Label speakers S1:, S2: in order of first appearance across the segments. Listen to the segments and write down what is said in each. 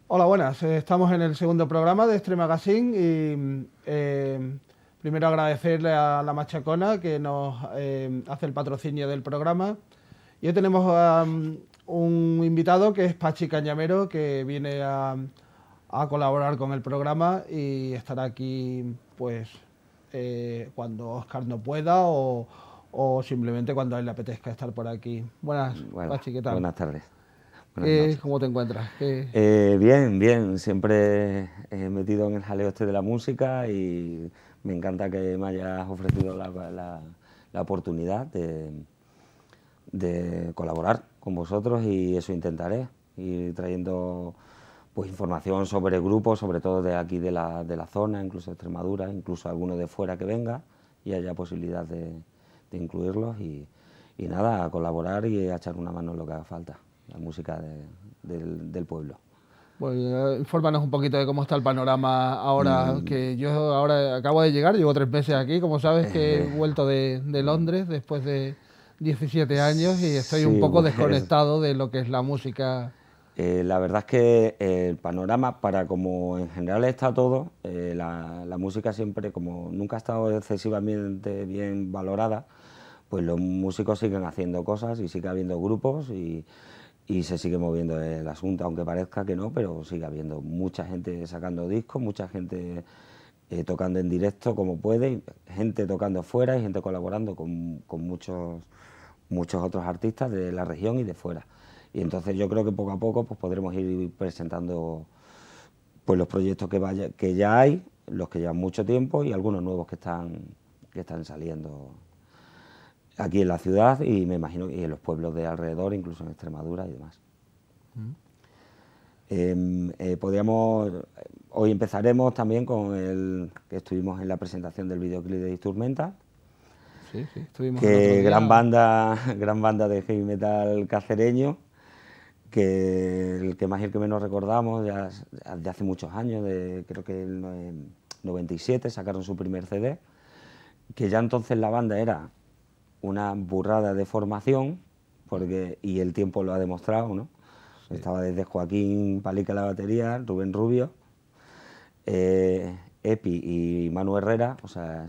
S1: Hola, buenas. Estamos en el segundo programa de Extreme Magazine y primero agradecerle a La Machacona que nos hace el patrocinio del programa. Y hoy tenemos un invitado que es Pachi Cañamero, que viene a colaborar con el programa y estará aquí pues cuando Óscar no pueda o simplemente cuando a él le apetezca estar por aquí. Buenas,
S2: Bueno,
S1: Pachi, ¿qué tal?
S2: buenas tardes. Buenas noches.
S1: ¿Cómo te encuentras?
S2: Bien, bien. Siempre he metido en el jaleo este de la música y me encanta que me hayas ofrecido la oportunidad de colaborar con vosotros y eso intentaré, ir trayendo pues información sobre grupos, sobre todo de aquí de la zona, incluso de Extremadura, incluso alguno de fuera que venga y haya posibilidad de incluirlos y nada, a colaborar y a echar una mano en lo que haga falta. La música del pueblo.
S1: Pues infórmanos un poquito de cómo está el panorama ahora, que yo ahora acabo de llegar, llevo 3 meses aquí, como sabes que he vuelto de Londres después de 17 años y estoy un poco desconectado de lo que es la música.
S2: La verdad es que el panorama, para como en general está todo, la música siempre, como nunca ha estado excesivamente bien valorada, pues los músicos siguen haciendo cosas y sigue habiendo grupos y se sigue moviendo el asunto, aunque parezca que no, pero sigue habiendo mucha gente sacando discos, mucha gente tocando en directo como puede, gente tocando fuera y gente colaborando con muchos otros artistas de la región y de fuera. Y entonces yo creo que poco a poco pues podremos ir presentando pues los proyectos que ya hay, los que llevan mucho tiempo y algunos nuevos que están saliendo aquí en la ciudad y me imagino y en los pueblos de alrededor, incluso en Extremadura y demás. Hoy empezaremos también con que estuvimos en la presentación del videoclip de Disturmenta.
S1: Sí, estuvimos
S2: que gran banda de heavy metal cacereño, que el que más y el que menos recordamos ya de hace muchos años, creo que en 97 sacaron su primer CD, que ya entonces la banda era una burrada de formación, y el tiempo lo ha demostrado, ¿no? Sí. Estaba desde Joaquín Palica la batería, Rubén Rubio, Epi y Manu Herrera, o sea,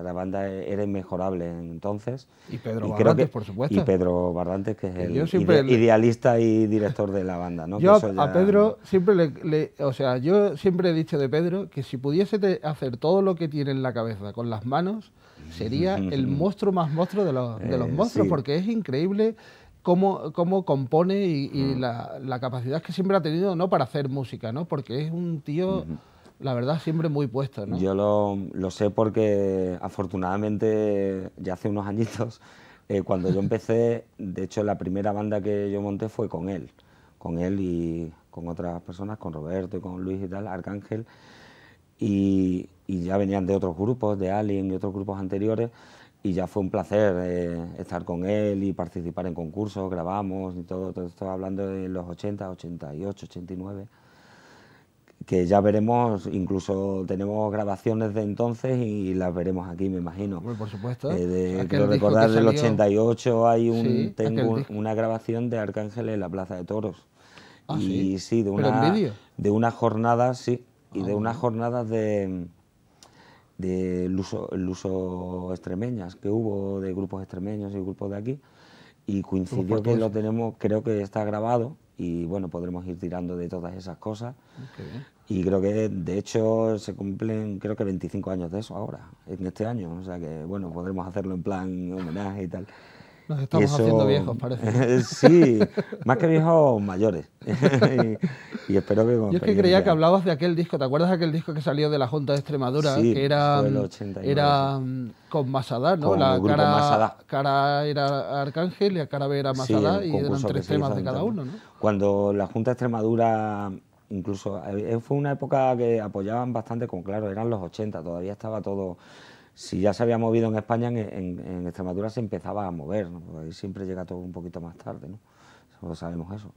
S2: la banda era inmejorable entonces.
S1: Y Pedro Barrantes, por supuesto.
S2: Y Pedro Barrantes, que es el idealista y director de la banda, ¿no?
S1: Yo a Pedro siempre yo siempre he dicho de Pedro que si pudiese hacer todo lo que tiene en la cabeza con las manos, sería el monstruo más monstruo de los monstruos, sí. Porque es increíble cómo compone y la capacidad que siempre ha tenido, ¿no?, para hacer música, ¿no? Porque es un tío... La verdad, siempre muy puesto, ¿no?
S2: Yo lo sé porque, afortunadamente, ya hace unos añitos, cuando yo empecé, de hecho, la primera banda que yo monté fue con él y con otras personas, con Roberto y con Luis y tal, Arcángel, y ya venían de otros grupos, de Alien y otros grupos anteriores, y ya fue un placer estar con él y participar en concursos, grabamos y todo esto hablando de los 80, 88, 89... que ya veremos, incluso tenemos grabaciones de entonces y las veremos aquí, me imagino.
S1: Bueno, por supuesto.
S2: Creo recordar del 88 tengo una grabación de Arcángel en la Plaza de Toros.
S1: Ah,
S2: y
S1: sí,
S2: de unas jornadas, sí, y de unas jornadas de Luso extremeñas que hubo, de grupos extremeños y grupos de aquí, y coincidió que lo tenemos, creo que está grabado, y bueno, podremos ir tirando de todas esas cosas.
S1: Okay.
S2: Y creo que de hecho se cumplen, creo que 25 años de eso ahora, en este año, o sea que bueno, podremos hacerlo en plan homenaje y tal.
S1: Nos estamos haciendo viejos, parece.
S2: Sí, más que viejos, mayores. y espero que con
S1: Yo es que creía que hablabas de aquel disco. ¿Te acuerdas de aquel disco que salió de la Junta de Extremadura?
S2: Sí,
S1: que era,
S2: fue el 89,
S1: era con Masada, ¿no?
S2: Con
S1: La
S2: el grupo Masada.
S1: cara era Arcángel y la cara B era
S2: Sí,
S1: Masada,
S2: el
S1: y eran
S2: concurso que
S1: 3
S2: se
S1: temas
S2: hizo
S1: de
S2: en
S1: cada
S2: Internet.
S1: uno, ¿no?
S2: Cuando la Junta de Extremadura, incluso, fue una época que apoyaban bastante, como claro, eran los 80, todavía estaba todo. Si ya se había movido en España, en Extremadura se empezaba a mover, ¿no? Porque ahí siempre llega todo un poquito más tarde, ¿no? Solo sabemos eso.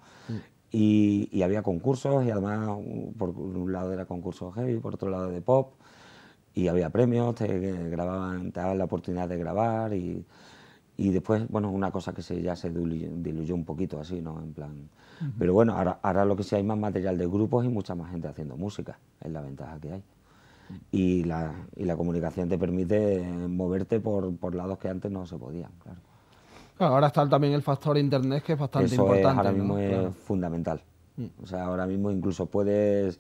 S2: Y había concursos, y además por un lado era concurso heavy, por otro lado de pop, y había premios, te daban la oportunidad de grabar, y después, bueno, una cosa que ya se diluyó un poquito así, ¿no? En plan. Pero bueno, ahora lo que sí hay más material de grupos y mucha más gente haciendo música, es la ventaja que hay. Y la comunicación te permite moverte por lados que antes no se podían, claro.
S1: Claro, ahora está también el factor internet, que es bastante
S2: Eso
S1: importante.
S2: ahora mismo
S1: ¿no?
S2: es
S1: Claro.
S2: fundamental. O sea, ahora mismo incluso puedes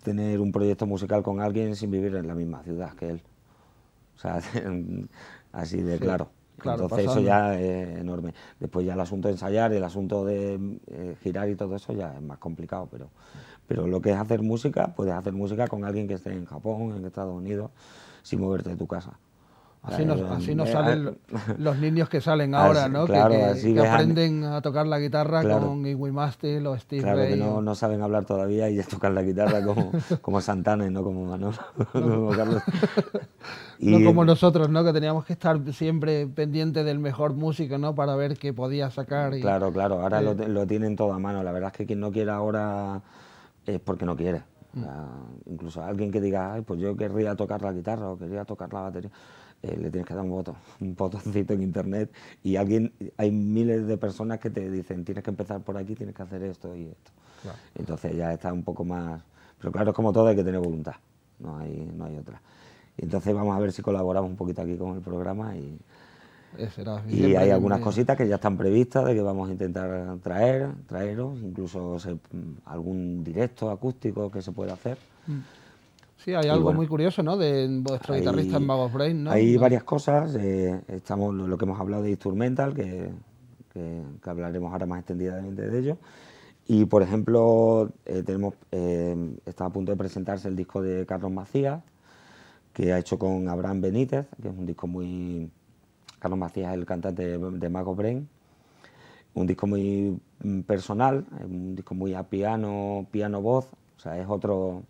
S2: tener un proyecto musical con alguien sin vivir en la misma ciudad que él. O sea, así de
S1: Sí,
S2: claro.
S1: claro,
S2: Entonces
S1: pasando.
S2: eso ya es enorme. Después ya el asunto de ensayar, el asunto de girar y todo eso ya es más complicado, pero lo que es hacer música, puedes hacer música con alguien que esté en Japón, en Estados Unidos, sin moverte de tu casa.
S1: Así nos salen los niños que salen ahora, ¿no?
S2: Claro,
S1: que aprenden a tocar la guitarra,
S2: claro,
S1: con Iggy Mastil o Steve
S2: claro,
S1: Ray.
S2: que no saben hablar todavía y ya tocan la guitarra como Santana y no como Manolo, como Carlos.
S1: No como nosotros, ¿no? Que teníamos que estar siempre pendientes del mejor músico, ¿no? Para ver qué podía sacar.
S2: Claro, ahora lo tienen todo a mano. La verdad es que quien no quiera ahora es porque no quiere. O sea, incluso alguien que diga, ay, pues yo querría tocar la guitarra o querría tocar la batería, le tienes que dar un botoncito en internet, y hay miles de personas que te dicen, tienes que empezar por aquí, tienes que hacer esto y esto. Claro. Entonces ya está un poco más. Pero claro, es como todo, hay que tener voluntad, no hay otra. Y entonces vamos a ver si colaboramos un poquito aquí con el programa, y hay algunas cositas que ya están previstas, de que vamos a intentar traeros, incluso algún directo acústico que se pueda hacer.
S1: Sí, hay algo muy curioso, ¿no? De vuestro guitarrista en Bag of Brain, ¿no?
S2: Hay varias cosas. Estamos lo que hemos hablado de Instrumental, que hablaremos ahora más extendidamente de ello. Y, por ejemplo, está a punto de presentarse el disco de Carlos Macías, que ha hecho con Abraham Benítez, que es un disco muy. Carlos Macías es el cantante de Bag of Brain. Un disco muy personal, un disco muy a piano-voz, o sea, es otro.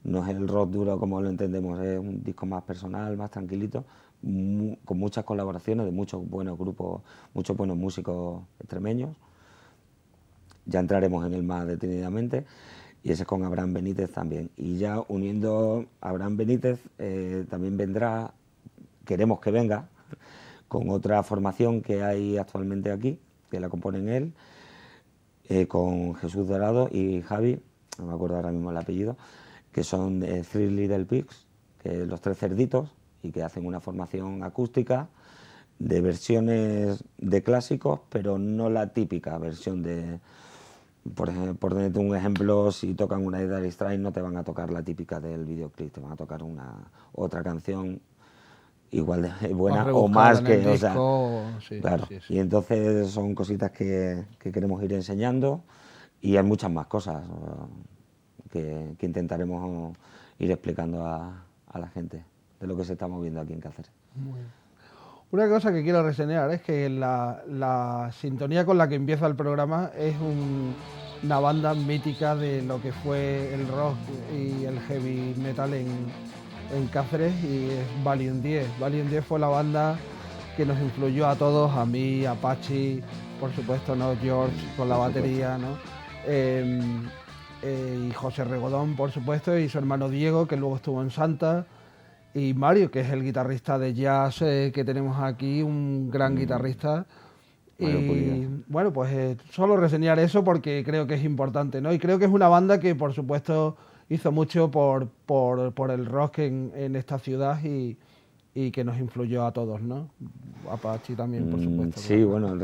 S2: No es el rock duro como lo entendemos, es un disco más personal, más tranquilito, con muchas colaboraciones de muchos buenos grupos, muchos buenos músicos extremeños. Ya entraremos en él más detenidamente, y ese es con Abraham Benítez también. Y ya uniendo a Abraham Benítez, también vendrá, queremos que venga, con otra formación que hay actualmente aquí, que la componen él, con Jesús Dorado y Javi, no me acuerdo ahora mismo el apellido, que son Three Little Pigs, que los 3 cerditos, y que hacen una formación acústica de versiones de clásicos, pero no la típica versión de. Por ejemplo, por ponerte un ejemplo, si tocan una de Dire Straits no te van a tocar la típica del videoclip, te van a tocar otra canción igual de buena o más que, o sea,
S1: sí,
S2: claro.
S1: Sí.
S2: Y entonces son cositas que queremos ir enseñando, y hay muchas más cosas que intentaremos ir explicando a la gente de lo que se está moviendo aquí en Cáceres.
S1: Muy bien. Una cosa que quiero reseñar es que la sintonía con la que empieza el programa es una banda mítica de lo que fue el rock y el heavy metal en Cáceres, y es Valiant 10. Valiant 10 fue la banda que nos influyó a todos, a mí, a Pachi, por supuesto, ¿no? George con la batería, ¿no? Y José Regodón, por supuesto, y su hermano Diego, que luego estuvo en Santa, y Mario, que es el guitarrista de jazz que tenemos aquí, un gran guitarrista. Y bueno, pues solo reseñar eso porque creo que es importante, ¿no? Y creo que es una banda que, por supuesto, hizo mucho por el rock en esta ciudad, y que nos influyó a todos, ¿no? A Pachi también, por supuesto.
S2: Sí, claro. Bueno,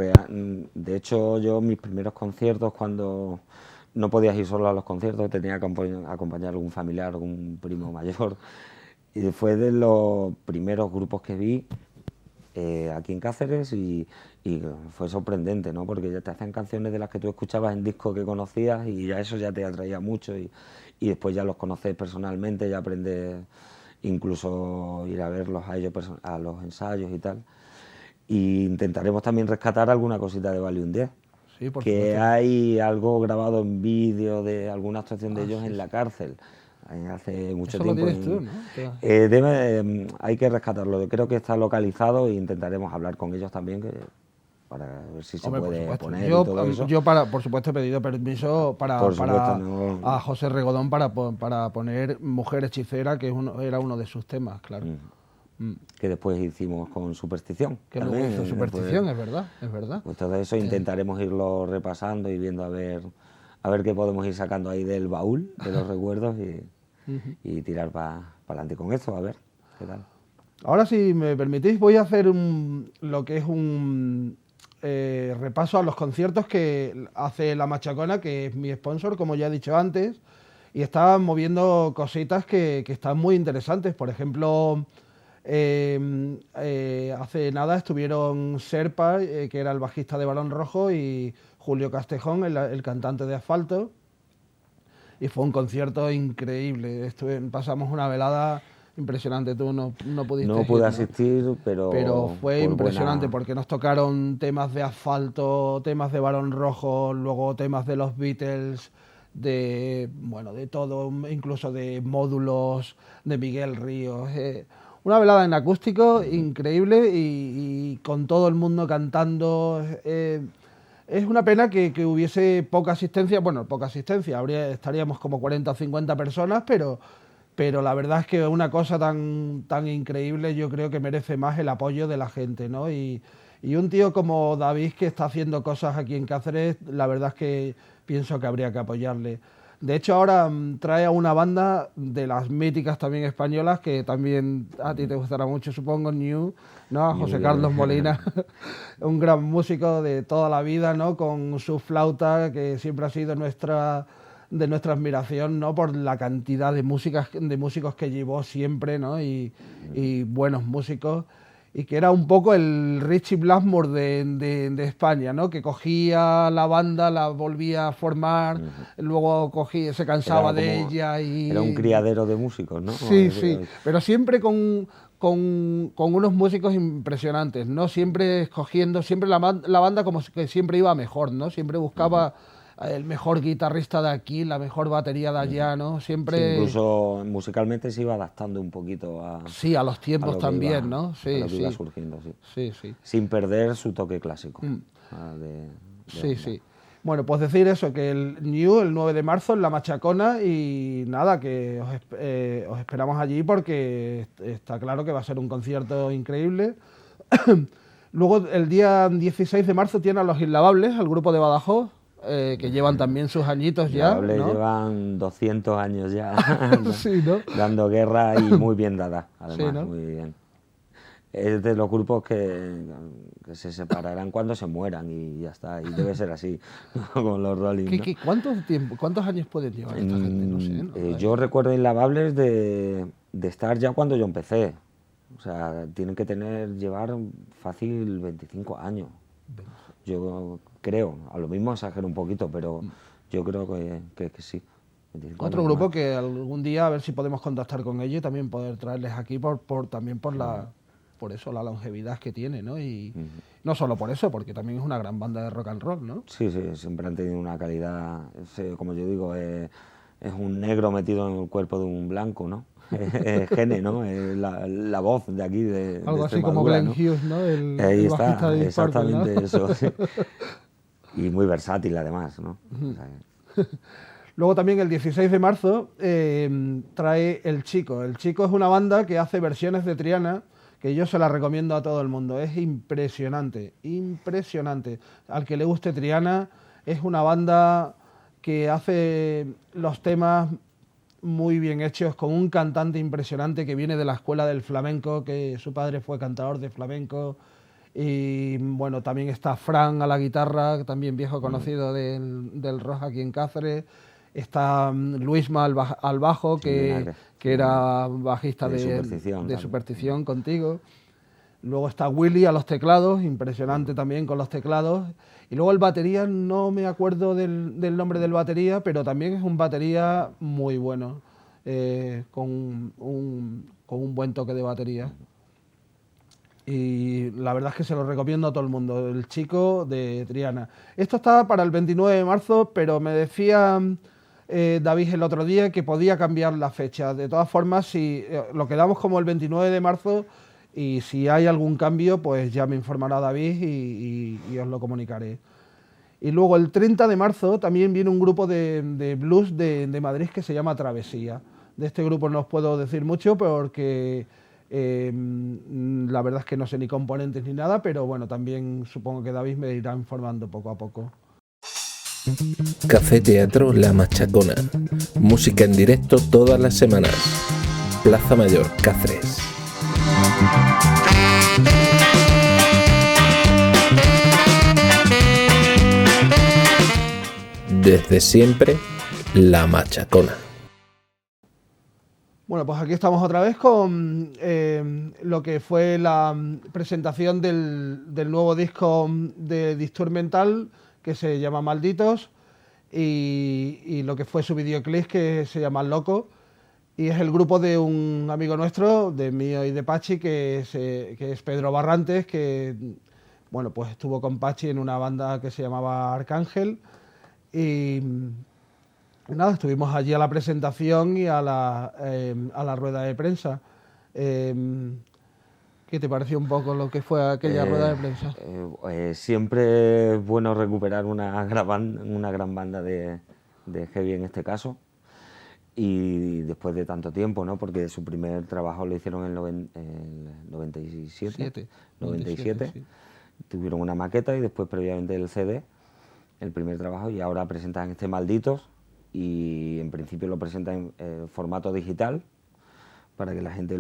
S2: de hecho, yo mis primeros conciertos, cuando no podías ir solo a los conciertos, tenía que acompañar a algún familiar, algún primo mayor, y fue de los primeros grupos que vi aquí en Cáceres y fue sorprendente, ¿no? Porque ya te hacían canciones de las que tú escuchabas en discos que conocías y ya eso ya te atraía mucho y después ya los conoces personalmente, ya aprendes incluso ir a verlos a ellos a los ensayos y tal. Y intentaremos también rescatar alguna cosita de Valium 10.
S1: Sí, por
S2: Que
S1: supuesto.
S2: hay algo grabado en vídeo de alguna actuación de ellos en la cárcel. Hace mucho
S1: Eso lo
S2: tiempo.
S1: tienes tú, ¿no?
S2: Hay que rescatarlo. Creo que está localizado e intentaremos hablar con ellos también para ver si se
S1: Hombre,
S2: puede poner
S1: yo,
S2: y todo eso.
S1: yo por supuesto he pedido permiso
S2: Por supuesto, no.
S1: a José Regodón para poner Mujer Hechicera, que era uno de sus temas, claro.
S2: Que después hicimos con Superstición.
S1: Que luego hizo Superstición, es verdad, es verdad.
S2: Pues todo eso intentaremos irlo repasando y viendo a ver qué podemos ir sacando ahí del baúl de los recuerdos y tirar para adelante con esto, a ver qué tal.
S1: Ahora, si me permitís, voy a hacer lo que es un repaso a los conciertos que hace La Machacona, que es mi sponsor, como ya he dicho antes, y está moviendo cositas que están muy interesantes. Por ejemplo, hace nada estuvieron Serpa, que era el bajista de Barón Rojo, y Julio Castejón, el cantante de Asfalto, y fue un concierto increíble. Pasamos una velada impresionante. Tú no pudiste
S2: No
S1: ir,
S2: pude
S1: ¿no?
S2: Asistir, pero
S1: fue impresionante
S2: buena...
S1: porque nos tocaron temas de Asfalto, temas de Barón Rojo, luego temas de los Beatles, de todo, incluso de Módulos, de Miguel Ríos. Una velada en acústico increíble y con todo el mundo cantando. Es una pena que hubiese poca asistencia. Bueno, poca asistencia, estaríamos como 40 o 50 personas, pero la verdad es que una cosa tan increíble yo creo que merece más el apoyo de la gente, ¿no? Y un tío como David, que está haciendo cosas aquí en Cáceres, la verdad es que pienso que habría que apoyarle. De hecho, ahora trae a una banda de las míticas también españolas, que también a ti te gustará mucho, supongo, New, ¿no? A José Carlos Molina, un gran músico de toda la vida, ¿no? Con su flauta, que siempre ha sido de nuestra admiración, ¿no? Por la cantidad de músicos que llevó siempre, ¿no? Y buenos músicos. Y que era un poco el Richie Blackmore de España, ¿no? Que cogía la banda, la volvía a formar, luego se cansaba de ella y...
S2: Era un criadero de músicos, ¿no?
S1: Sí, pero siempre con unos músicos impresionantes, ¿no? Siempre escogiendo, siempre la banda como que siempre iba mejor, ¿no? Siempre buscaba el mejor guitarrista de aquí, la mejor batería de allá, ¿no? Siempre...
S2: Sí, incluso musicalmente se iba adaptando un poquito a...
S1: Sí, a los tiempos también, ¿no? Sí,
S2: a lo que iba surgiendo, sí.
S1: Sí.
S2: Sin perder su toque clásico.
S1: Sí. Bueno, pues decir eso, que el New, el 9 de marzo en La Machacona, y nada, que os esperamos allí porque está claro que va a ser un concierto increíble. Luego, el día 16 de marzo tiene a Los Inlavables, al grupo de Badajoz, que llevan también sus añitos ya, ¿no?
S2: Llevan 200 años ya
S1: sí, ¿no?
S2: dando guerra y muy bien dada, además,
S1: sí, ¿no?
S2: muy bien. Es de los grupos que se separarán cuando se mueran y ya está, y debe ser así, con los Rolling, ¿no?
S1: ¿Cuántos años pueden llevar esta gente? No sé, ¿no?
S2: Yo recuerdo Inlavables de estar ya cuando yo empecé, o sea, tienen que llevar fácil 25 años. Yo creo, a lo mismo exagero un poquito, pero yo creo que sí.
S1: Otro grupo que algún día a ver si podemos contactar con ellos y también poder traerles aquí también por eso, la longevidad que tiene, ¿no? Y no solo por eso, porque también es una gran banda de rock and roll, ¿no?
S2: Sí, siempre han tenido una calidad, como yo digo, es un negro metido en el cuerpo de un blanco, ¿no? Es Gene, ¿no? Es la voz de aquí,
S1: algo
S2: de
S1: así como Glenn
S2: ¿no?
S1: Hughes, ¿no?
S2: Ahí
S1: el bajista de Deep Purple,
S2: exactamente,
S1: ¿no?
S2: eso. Sí. Y muy versátil, además, ¿no? O sea,
S1: Luego también el 16 de marzo trae El Chico. El Chico es una banda que hace versiones de Triana, que yo se la recomiendo a todo el mundo. Es impresionante, impresionante. Al que le guste Triana, es una banda que hace los temas muy bien hechos, con un cantante impresionante que viene de la escuela del flamenco, que su padre fue cantador de flamenco. Y bueno, también está Fran a la guitarra, también viejo conocido del rock aquí en Cáceres. Está Luisma al bajo, que era bajista de Superstición contigo. Luego está Willy a los teclados, impresionante también con los teclados. Y luego el batería, no me acuerdo del nombre del batería, pero también es un batería muy bueno, con un buen toque de batería. Y la verdad es que se lo recomiendo a todo el mundo, el chico de Triana. Esto estaba para el 29 de marzo, pero me decía David el otro día que podía cambiar la fecha. De todas formas, si lo quedamos como el 29 de marzo y si hay algún cambio, pues ya me informará David y os lo comunicaré. Y luego el 30 de marzo también viene un grupo de blues de Madrid que se llama Travesía. De este grupo no os puedo decir mucho porque la verdad es que no sé ni componentes ni nada, pero bueno, también supongo que David me irá informando poco a poco.
S3: Café Teatro La Machacona. Música en directo todas las semanas. Plaza Mayor, Cáceres. Desde siempre, La Machacona.
S1: Bueno, pues aquí estamos otra vez con lo que fue la presentación del nuevo disco de Disturmental, que se llama Malditos, y lo que fue su videoclip, que se llama Loco, y es el grupo de un amigo nuestro, de mío y de Pachi, que es Pedro Barrantes, que bueno, pues estuvo con Pachi en una banda que se llamaba Arcángel, y nada, estuvimos allí a la presentación y a la rueda de prensa. ¿Qué te pareció un poco lo que fue aquella rueda de prensa?
S2: Siempre es bueno recuperar una gran banda de heavy en este caso, y después de tanto tiempo, ¿no? Porque su primer trabajo lo hicieron en el 97, 97. Sí. Tuvieron una maqueta y después previamente el CD, el primer trabajo, y ahora presentan este Malditos, y en principio lo presentan en formato digital para que la gente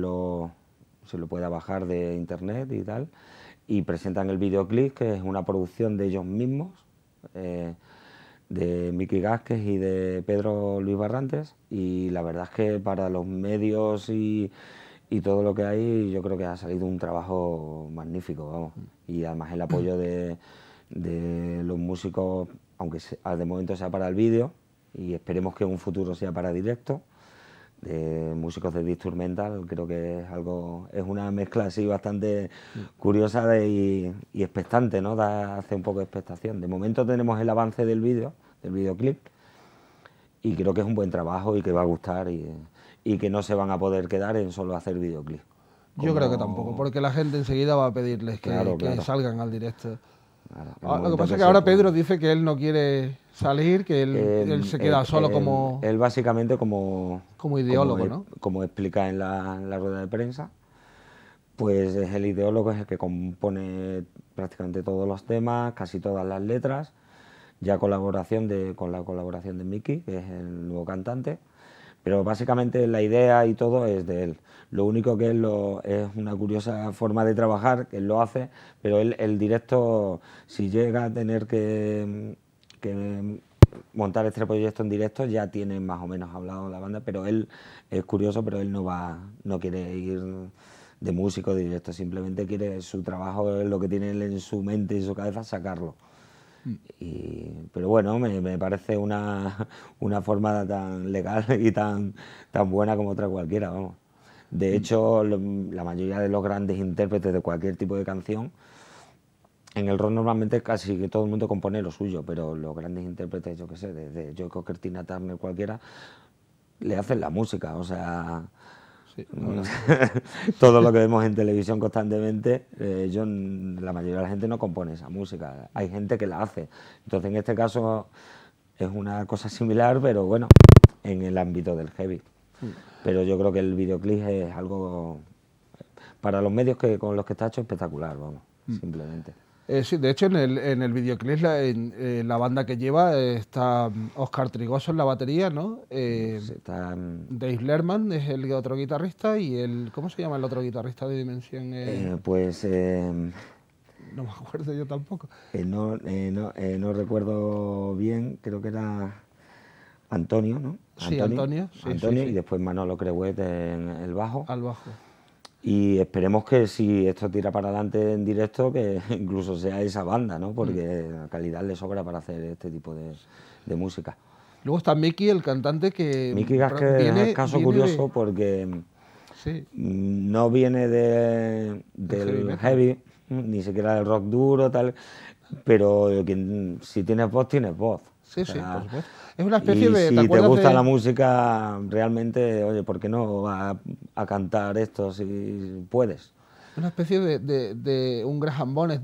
S2: se lo pueda bajar de internet y tal, y presentan el videoclip, que es una producción de ellos mismos, de Miki Gázquez y de Pedro Luis Barrantes, y la verdad es que para los medios y todo lo que hay, yo creo que ha salido un trabajo magnífico, vamos. Y además el apoyo de los músicos, aunque de momento sea para el vídeo, y esperemos que en un futuro sea para directo, de músicos de Disturmental, creo que es una mezcla así bastante curiosa y expectante, ¿no? Hace un poco de expectación. De momento tenemos el avance del videoclip, y creo que es un buen trabajo y que va a gustar, y que no se van a poder quedar en solo hacer videoclip.
S1: Yo creo que tampoco, porque la gente enseguida va a pedirles que salgan al directo. Claro, lo que pasa es que ahora Pedro dice que él no quiere salir, que él se queda solo como...
S2: Él básicamente como
S1: ideólogo, ¿no?
S2: Como explica en la rueda de prensa, pues es el ideólogo, es el que compone prácticamente todos los temas, casi todas las letras, ya con la colaboración de Miki, que es el nuevo cantante, pero básicamente la idea y todo es de él. Lo único que es una curiosa forma de trabajar, que él lo hace, pero él, el directo, si llega a tener que montar este proyecto en directo, ya tiene más o menos hablado la banda, pero él es curioso, pero él no quiere ir de músico de directo, simplemente quiere su trabajo, lo que tiene él en su mente y en su cabeza, sacarlo. Pero bueno, me parece una forma tan legal y tan buena como otra cualquiera, vamos. De hecho, la mayoría de los grandes intérpretes de cualquier tipo de canción, en el rock normalmente casi que todo el mundo compone lo suyo, pero los grandes intérpretes, yo qué sé, desde Joe Cocker, Tina Turner, cualquiera, le hacen la música, o sea... Sí. Todo lo que vemos en televisión constantemente, la mayoría de la gente no compone esa música, hay gente que la hace. Entonces en este caso es una cosa similar, pero bueno, en el ámbito del heavy. Pero yo creo que el videoclip es algo, para los medios con los que está hecho, espectacular, vamos, simplemente.
S1: Sí, de hecho en el videoclip la banda que lleva está Óscar Trigoso en la batería, ¿no?
S2: Está
S1: Dave Lerman es el otro guitarrista, y ¿cómo se llama el otro guitarrista de Dimensión? No me acuerdo yo tampoco.
S2: No recuerdo bien, creo que era Antonio, ¿no?
S1: Sí, Antonio.
S2: Sí, y después Manolo Creuet en el bajo.
S1: Al bajo.
S2: Y esperemos que si esto tira para adelante en directo, que incluso sea esa banda, ¿no? Porque la calidad le sobra para hacer este tipo de música.
S1: Luego está Miki, el cantante, que
S2: Miki Gasker es el caso curioso porque
S1: sí,
S2: no viene del heavy, ni siquiera del rock duro, tal, pero si tienes voz, tienes voz.
S1: Sí,
S2: o sea,
S1: sí, por supuesto. Es una especie
S2: y
S1: de...
S2: si te gusta la música, realmente, oye, ¿por qué no vas a cantar esto si puedes?
S1: Una especie de un Graham Bonnet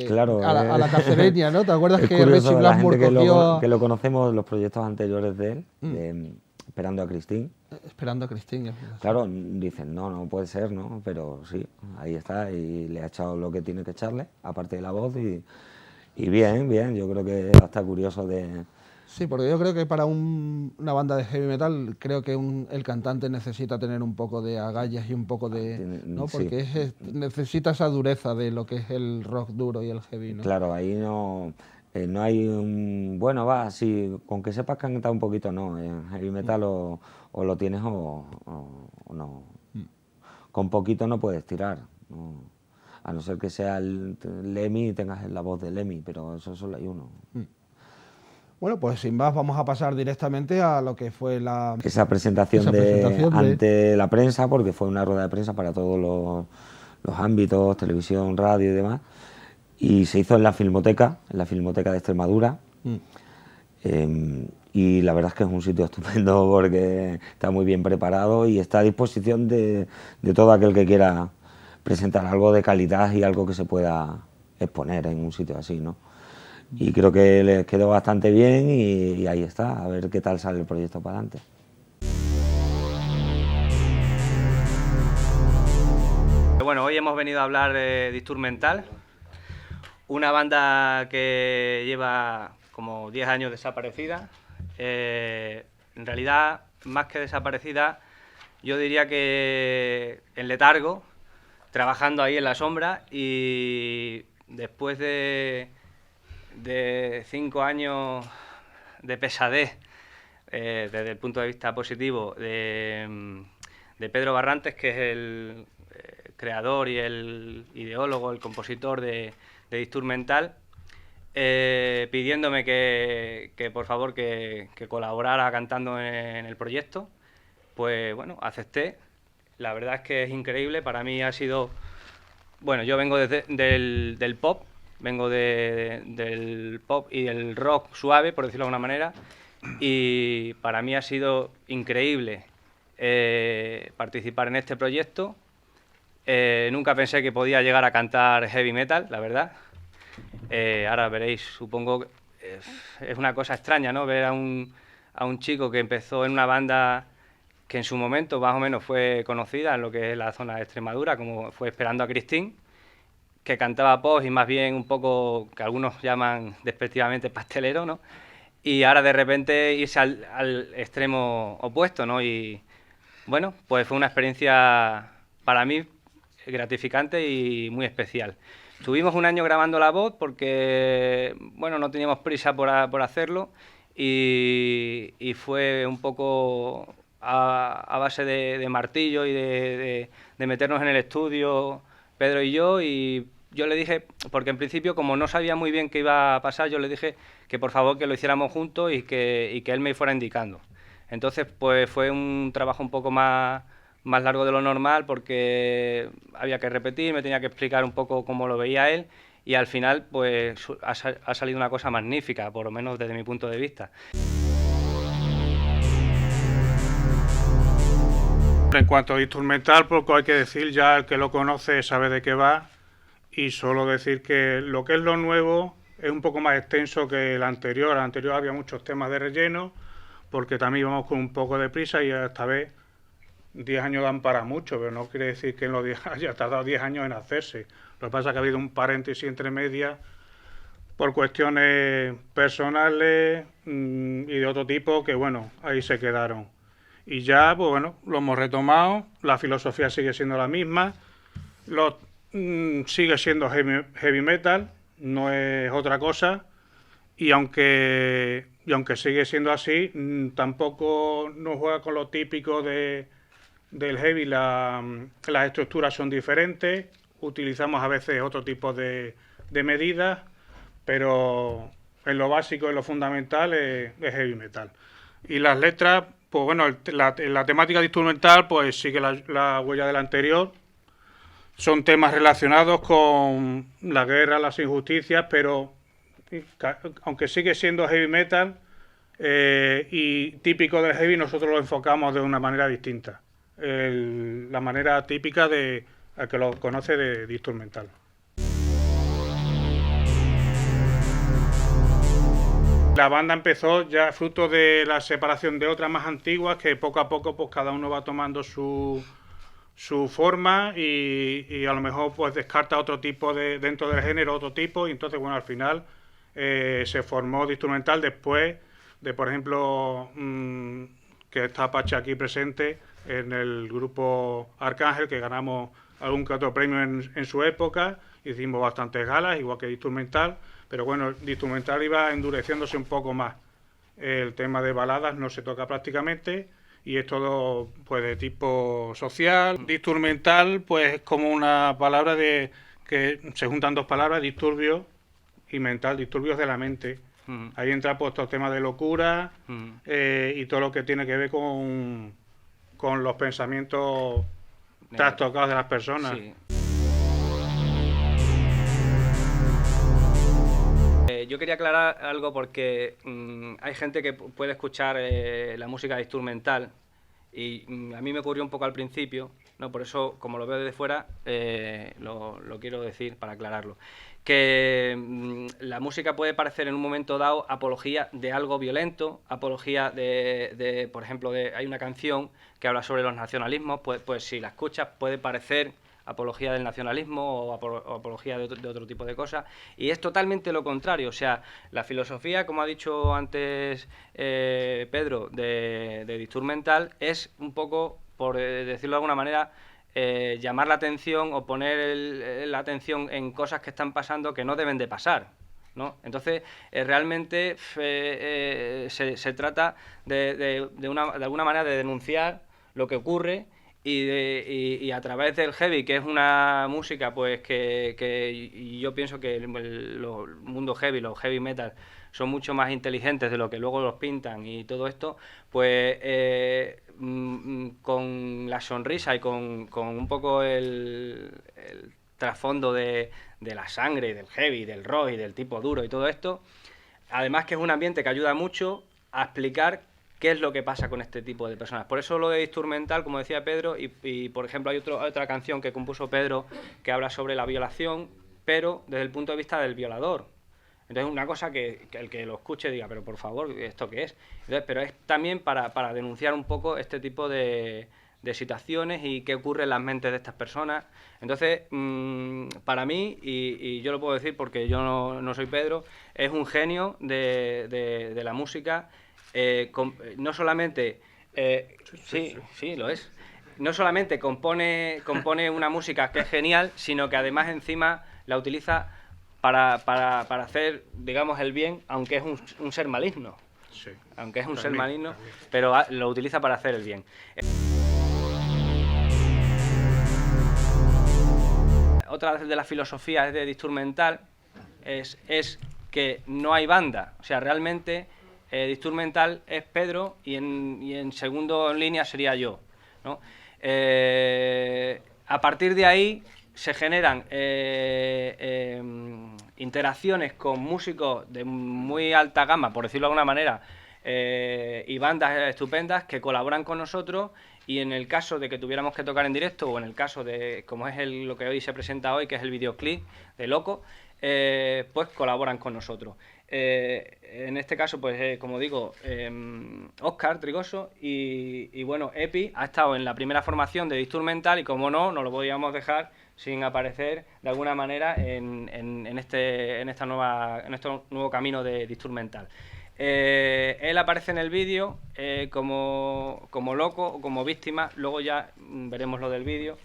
S2: Claro,
S1: a la cacereña, ¿no? ¿Te acuerdas
S2: es
S1: que
S2: curioso,
S1: Richie
S2: la
S1: Blackmore
S2: gente
S1: cogió
S2: que lo conocemos, los proyectos anteriores de él, Esperando a Christine.
S1: Esperando a Christine.
S2: Claro, dicen, no puede ser, ¿no? Pero sí, ahí está, y le ha echado lo que tiene que echarle, aparte de la voz, y bien, yo creo que es hasta curioso de...
S1: Sí, porque yo creo que para una banda de heavy metal, creo que el cantante necesita tener un poco de agallas y un poco de... ¿no? Porque
S2: sí.
S1: necesita esa dureza de lo que es el rock duro y el heavy, ¿no?
S2: Claro, ahí no hay un... Bueno, va, sí, con que sepas cantar un poquito, no. En heavy metal o lo tienes o no. Con poquito no puedes tirar, no. A no ser que sea el Lemmy y tengas la voz de Lemmy, pero eso solo hay uno.
S1: Bueno, pues sin más vamos a pasar directamente a lo que fue
S2: esa presentación ante la prensa, porque fue una rueda de prensa para todos los ámbitos, televisión, radio y demás, y se hizo en la Filmoteca de Extremadura. Y la verdad es que es un sitio estupendo porque está muy bien preparado y está a disposición de todo aquel que quiera presentar algo de calidad y algo que se pueda exponer en un sitio así, ¿no? Y creo que les quedó bastante bien y ahí está, a ver qué tal sale el proyecto para adelante.
S4: Bueno, hoy hemos venido a hablar de Disturmental, una banda que lleva como 10 años desaparecida. En realidad, más que desaparecida, yo diría que en letargo, trabajando ahí en la sombra, y después de 5 años de pesadez, desde el punto de vista positivo, de Pedro Barrantes, que es el creador y el ideólogo, el compositor de Disturmental, pidiéndome que por favor que colaborara cantando en el proyecto, pues bueno, acepté. La verdad es que es increíble, para mí ha sido... Bueno, yo vengo del pop, vengo del pop y del rock suave, por decirlo de alguna manera, y para mí ha sido increíble participar en este proyecto. Nunca pensé que podía llegar a cantar heavy metal, la verdad. Ahora veréis, supongo que es una cosa extraña, ¿no? Ver a un chico que empezó en una banda que en su momento más o menos fue conocida en lo que es la zona de Extremadura, como fue Esperando a Christine, que cantaba pop y más bien un poco, que algunos llaman despectivamente pastelero, ¿no? Y ahora de repente irse al extremo opuesto, ¿no? Y bueno, pues fue una experiencia para mí gratificante y muy especial. Tuvimos un año grabando la voz porque, bueno, no teníamos prisa por hacerlo y fue un poco a base de martillo y de meternos en el estudio, Pedro y yo le dije, porque en principio como no sabía muy bien qué iba a pasar, yo le dije que por favor que lo hiciéramos juntos y que él me fuera indicando. Entonces pues fue un trabajo un poco más largo de lo normal porque había que repetir, me tenía que explicar un poco cómo lo veía él y al final pues ha salido una cosa magnífica, por lo menos desde mi punto de vista.
S5: En cuanto a Disturmental, poco hay que decir, ya el que lo conoce sabe de qué va, y solo decir que lo que es lo nuevo es un poco más extenso que el anterior. El anterior había muchos temas de relleno, porque también íbamos con un poco de prisa y esta vez 10 años dan para mucho, pero no quiere decir que en los 10 haya tardado 10 años en hacerse. Lo que pasa es que ha habido un paréntesis entre medias por cuestiones personales y de otro tipo que, bueno, ahí se quedaron. Y ya, pues bueno, lo hemos retomado, la filosofía sigue siendo la misma, sigue siendo heavy metal, no es otra cosa, y aunque sigue siendo así, tampoco no juega con lo típico de del heavy las estructuras son diferentes, utilizamos a veces otro tipo de medidas, pero en lo básico, en lo fundamental es heavy metal. Y las letras, pues bueno, la temática de instrumental pues sigue la huella de la anterior. Son temas relacionados con la guerra, las injusticias, pero aunque sigue siendo heavy metal y típico del heavy, nosotros lo enfocamos de una manera distinta. La manera típica de al que lo conoce de instrumental. La banda empezó ya fruto de la separación de otras más antiguas, que poco a poco pues cada uno va tomando su forma y a lo mejor pues descarta otro tipo dentro del género, otro tipo, y entonces bueno, al final se formó de instrumental después de, por ejemplo, que está Apache aquí presente en el grupo Arcángel, que ganamos algún que otro premio en su época, hicimos bastantes galas, igual que de instrumental, pero bueno, de instrumental iba endureciéndose un poco más. El tema de baladas no se toca prácticamente y es todo pues de tipo social. De instrumental pues es como una palabra de que se juntan dos palabras, disturbio y mental, disturbios de la mente. Ahí entra pues todo el tema de locura y todo lo que tiene que ver con los pensamientos trastocados de las personas.
S4: Sí. Yo quería aclarar algo porque hay gente que puede escuchar la música instrumental y a mí me ocurrió un poco al principio, ¿no? Por eso, como lo veo desde fuera, lo quiero decir para aclararlo. Que la música puede parecer en un momento dado apología de algo violento, apología de por ejemplo, hay una canción que habla sobre los nacionalismos, pues si la escuchas puede parecer apología del nacionalismo o apología de otro tipo de cosas, y es totalmente lo contrario. O sea, la filosofía, como ha dicho antes Pedro, de instrumental, es un poco, por decirlo de alguna manera, llamar la atención o poner la atención en cosas que están pasando que no deben de pasar, ¿no? Entonces, realmente se trata de alguna manera de denunciar lo que ocurre y a través del heavy, que es una música pues y yo pienso que el mundo heavy, los heavy metal, son mucho más inteligentes de lo que luego los pintan y todo esto, pues con la sonrisa y con un poco el trasfondo de la sangre, del heavy, del rock y del tipo duro y todo esto, además que es un ambiente que ayuda mucho a explicar qué es lo que pasa con este tipo de personas. Por eso lo de instrumental, como decía Pedro, y por ejemplo hay otra canción que compuso Pedro que habla sobre la violación, pero desde el punto de vista del violador. Entonces una cosa que el que lo escuche diga, pero por favor, ¿esto qué es? Entonces, pero es también para denunciar un poco este tipo de situaciones y qué ocurre en las mentes de estas personas. Entonces, para mí, y yo lo puedo decir porque yo no soy Pedro, es un genio de la música. No solamente sí, lo es. No solamente compone una música que es genial, sino que además encima la utiliza para hacer, digamos, el bien, aunque es un ser maligno.
S5: Sí.
S4: Aunque es un ser maligno, pero lo utiliza para hacer el bien. Otra de las filosofías de instrumental es que no hay banda. O sea, realmente instrumental es Pedro y en segundo en línea sería yo, ¿no? A partir de ahí se generan interacciones con músicos de muy alta gama, por decirlo de alguna manera, y bandas estupendas que colaboran con nosotros, y en el caso de que tuviéramos que tocar en directo, o en el caso de, como es lo que hoy se presenta hoy, que es el videoclip de Loco, pues colaboran con nosotros. En este caso, pues como digo, Óscar Trigoso y bueno, Epi ha estado en la primera formación de instrumental y como no lo podíamos dejar sin aparecer de alguna manera en este nuevo camino de instrumental. Él aparece en el vídeo como loco o como víctima, luego ya veremos lo del vídeo.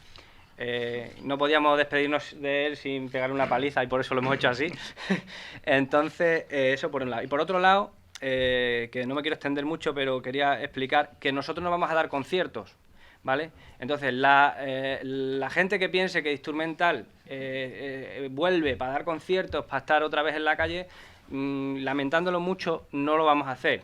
S4: No podíamos despedirnos de él sin pegarle una paliza y por eso lo hemos hecho así. Entonces, eso por un lado. Y por otro lado, que no me quiero extender mucho, pero quería explicar que nosotros no vamos a dar conciertos. ¿vale? Entonces, la gente que piense que Instrumental vuelve para dar conciertos, para estar otra vez en la calle, lamentándolo mucho, no lo vamos a hacer.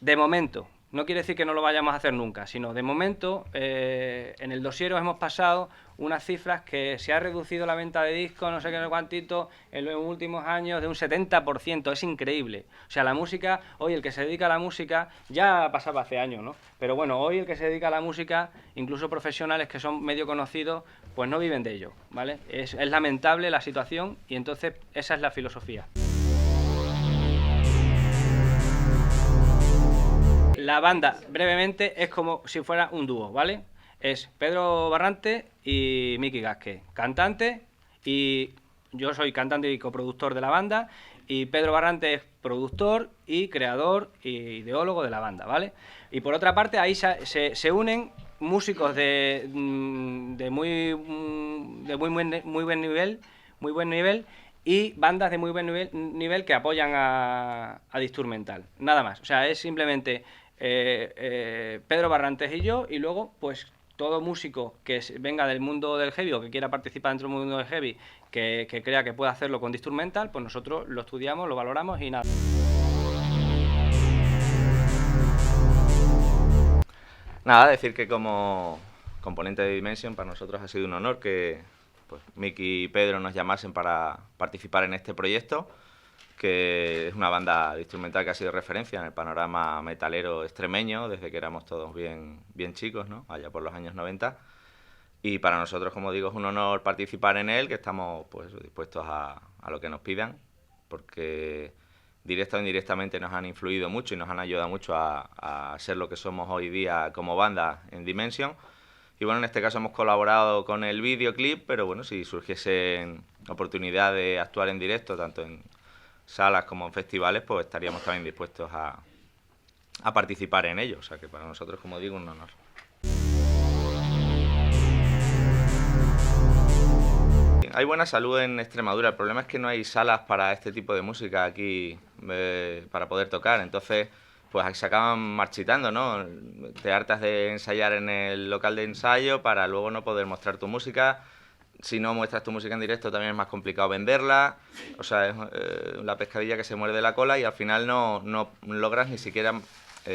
S4: De momento. No quiere decir que no lo vayamos a hacer nunca, sino de momento en el dossier hemos pasado unas cifras que se ha reducido la venta de discos, no sé qué, no cuantito, en los últimos años de un 70%, es increíble. O sea, la música, hoy el que se dedica a la música, ya pasaba hace años, ¿no? Pero bueno, hoy el que se dedica a la música, incluso profesionales que son medio conocidos, pues no viven de ello, ¿vale? Es lamentable la situación y entonces esa es la filosofía. La banda, brevemente, es como si fuera un dúo, ¿vale? Es Pedro Barrante y Miki Gasque, cantante, y yo soy cantante y coproductor de la banda, y Pedro Barrante es productor y creador y ideólogo de la banda, ¿vale? Y por otra parte, ahí se unen músicos de muy buen nivel y bandas de muy buen nivel que apoyan a Instrumental, nada más. O sea, es simplemente Pedro Barrantes y yo, y luego pues todo músico que venga del mundo del heavy o que quiera participar dentro del mundo del heavy, que crea que puede hacerlo con Instrumental, pues nosotros lo estudiamos, lo valoramos y nada.
S6: Nada, decir que como componente de Dimension para nosotros ha sido un honor que pues, Miki y Pedro nos llamasen para participar en este proyecto, que es una banda de instrumental que ha sido referencia en el panorama metalero extremeño desde que éramos todos bien chicos, ¿no? Allá por los años 90. Y para nosotros, como digo, es un honor participar en él, que estamos pues, dispuestos a lo que nos pidan, porque directa o indirectamente nos han influido mucho y nos han ayudado mucho a ser lo que somos hoy día como banda en Dimension. Y bueno, en este caso hemos colaborado con el videoclip, pero bueno, si surgiesen oportunidad de actuar en directo, tanto en salas como en festivales, pues estaríamos también dispuestos a participar en ello. O sea que para nosotros, como digo, un honor. Hay buena salud en Extremadura, el problema es que no hay salas para este tipo de música aquí para poder tocar, entonces pues se acaban marchitando, ¿no? Te hartas de ensayar en el local de ensayo para luego no poder mostrar tu música. Si no muestras tu música en directo también es más complicado venderla, o sea, es la pescadilla que se muerde la cola y al final no logras ni siquiera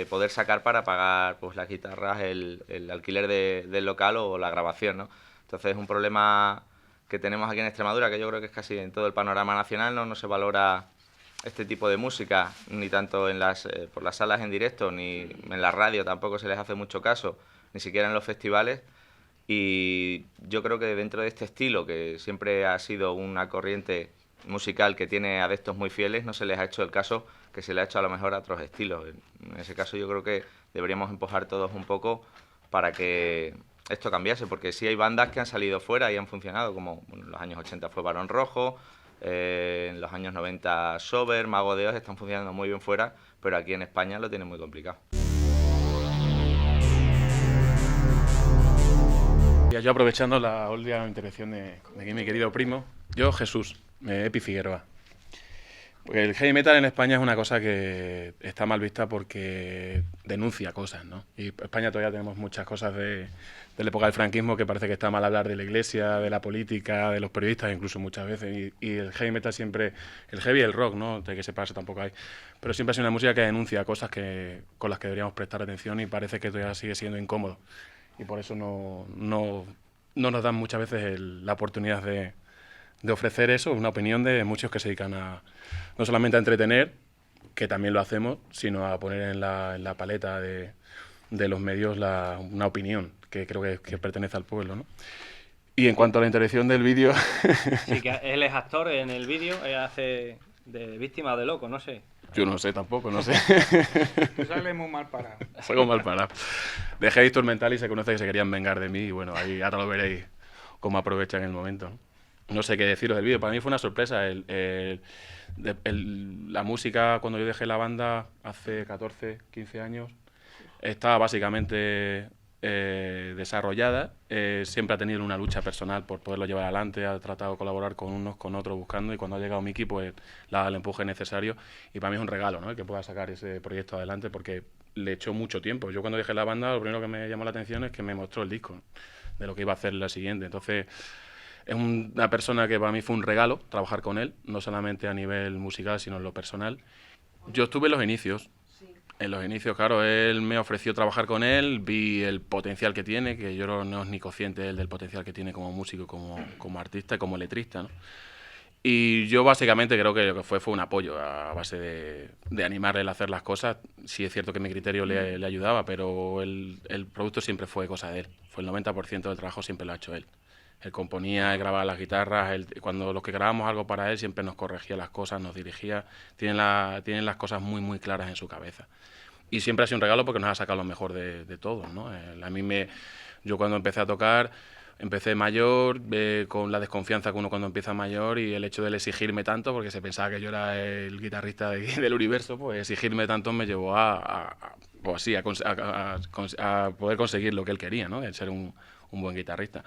S6: poder sacar para pagar pues las guitarras, el alquiler del local o la grabación, ¿no? Entonces es un problema que tenemos aquí en Extremadura, que yo creo que es casi en todo el panorama nacional, no se valora este tipo de música, ni tanto en por las salas en directo, ni en la radio tampoco se les hace mucho caso, ni siquiera en los festivales. Y yo creo que dentro de este estilo, que siempre ha sido una corriente musical que tiene adeptos muy fieles, no se les ha hecho el caso que se le ha hecho a lo mejor a otros estilos. En ese caso yo creo que deberíamos empujar todos un poco para que esto cambiase, porque sí hay bandas que han salido fuera y han funcionado, como en los años 80 fue Barón Rojo, en los años 90 Sober, Mago de Oz, están funcionando muy bien fuera, pero aquí en España lo tienen muy complicado.
S7: Yo aprovechando la última intervención de aquí mi querido primo, yo Jesús, Epi Figueroa. Porque el heavy metal en España es una cosa que está mal vista porque denuncia cosas, ¿no? Y en España todavía tenemos muchas cosas de la época del franquismo que parece que está mal hablar de la iglesia, de la política, de los periodistas, incluso muchas veces. Y el heavy metal siempre, el heavy y el rock, ¿no? De que se pase tampoco hay. Pero siempre ha sido una música que denuncia cosas con las que deberíamos prestar atención y parece que todavía sigue siendo incómodo. Y por eso no nos dan muchas veces la oportunidad de ofrecer eso, una opinión de muchos que se dedican no solamente a entretener, que también lo hacemos, sino a poner en la paleta de los medios una opinión que creo que pertenece al pueblo, ¿no? Y en cuanto a la intervención del vídeo...
S4: Sí, que él es actor en el vídeo, hace de víctima o de loco, no sé.
S7: Yo no sé tampoco, no sé.
S5: Sale muy mal parado.
S7: Salgo mal parado. Dejé Instrumental y se conoce que se querían vengar de mí y bueno, ahí ahora lo veréis cómo aprovechan el momento, ¿no? No sé qué deciros del vídeo, para mí fue una sorpresa. La música, cuando yo dejé la banda hace 14, 15 años, estaba básicamente desarrollada. Siempre ha tenido una lucha personal por poderlo llevar adelante, ha tratado de colaborar con unos, con otros, buscando, y cuando ha llegado Miki, pues le ha dado el empuje necesario. Y para mí es un regalo, ¿no? El que pueda sacar ese proyecto adelante, porque le echó mucho tiempo. Yo cuando dejé la banda, lo primero que me llamó la atención es que me mostró el disco de lo que iba a hacer la siguiente. Entonces, es una persona que para mí fue un regalo trabajar con él, no solamente a nivel musical, sino en lo personal. Yo estuve en los inicios. En los inicios, claro, él me ofreció trabajar con él, vi el potencial que tiene, que yo no es ni consciente él del potencial que tiene como músico, como artista y como letrista, ¿no? Y yo básicamente creo que lo que fue un apoyo a base de animarle a hacer las cosas. Sí es cierto que mi criterio le ayudaba, pero el producto siempre fue cosa de él. Fue el 90% del trabajo siempre lo ha hecho él. Él componía, él grababa las guitarras, cuando los que grabábamos algo para él siempre nos corregía las cosas, nos dirigía. Tienen las cosas muy, muy claras en su cabeza. Y siempre ha sido un regalo porque nos ha sacado lo mejor de todos, ¿no? Yo cuando empecé a tocar, empecé mayor, con la desconfianza que uno cuando empieza mayor, y el hecho de exigirme tanto, porque se pensaba que yo era el guitarrista del universo, pues exigirme tanto me llevó a poder conseguir lo que él quería, ¿no? El ser un buen guitarrista.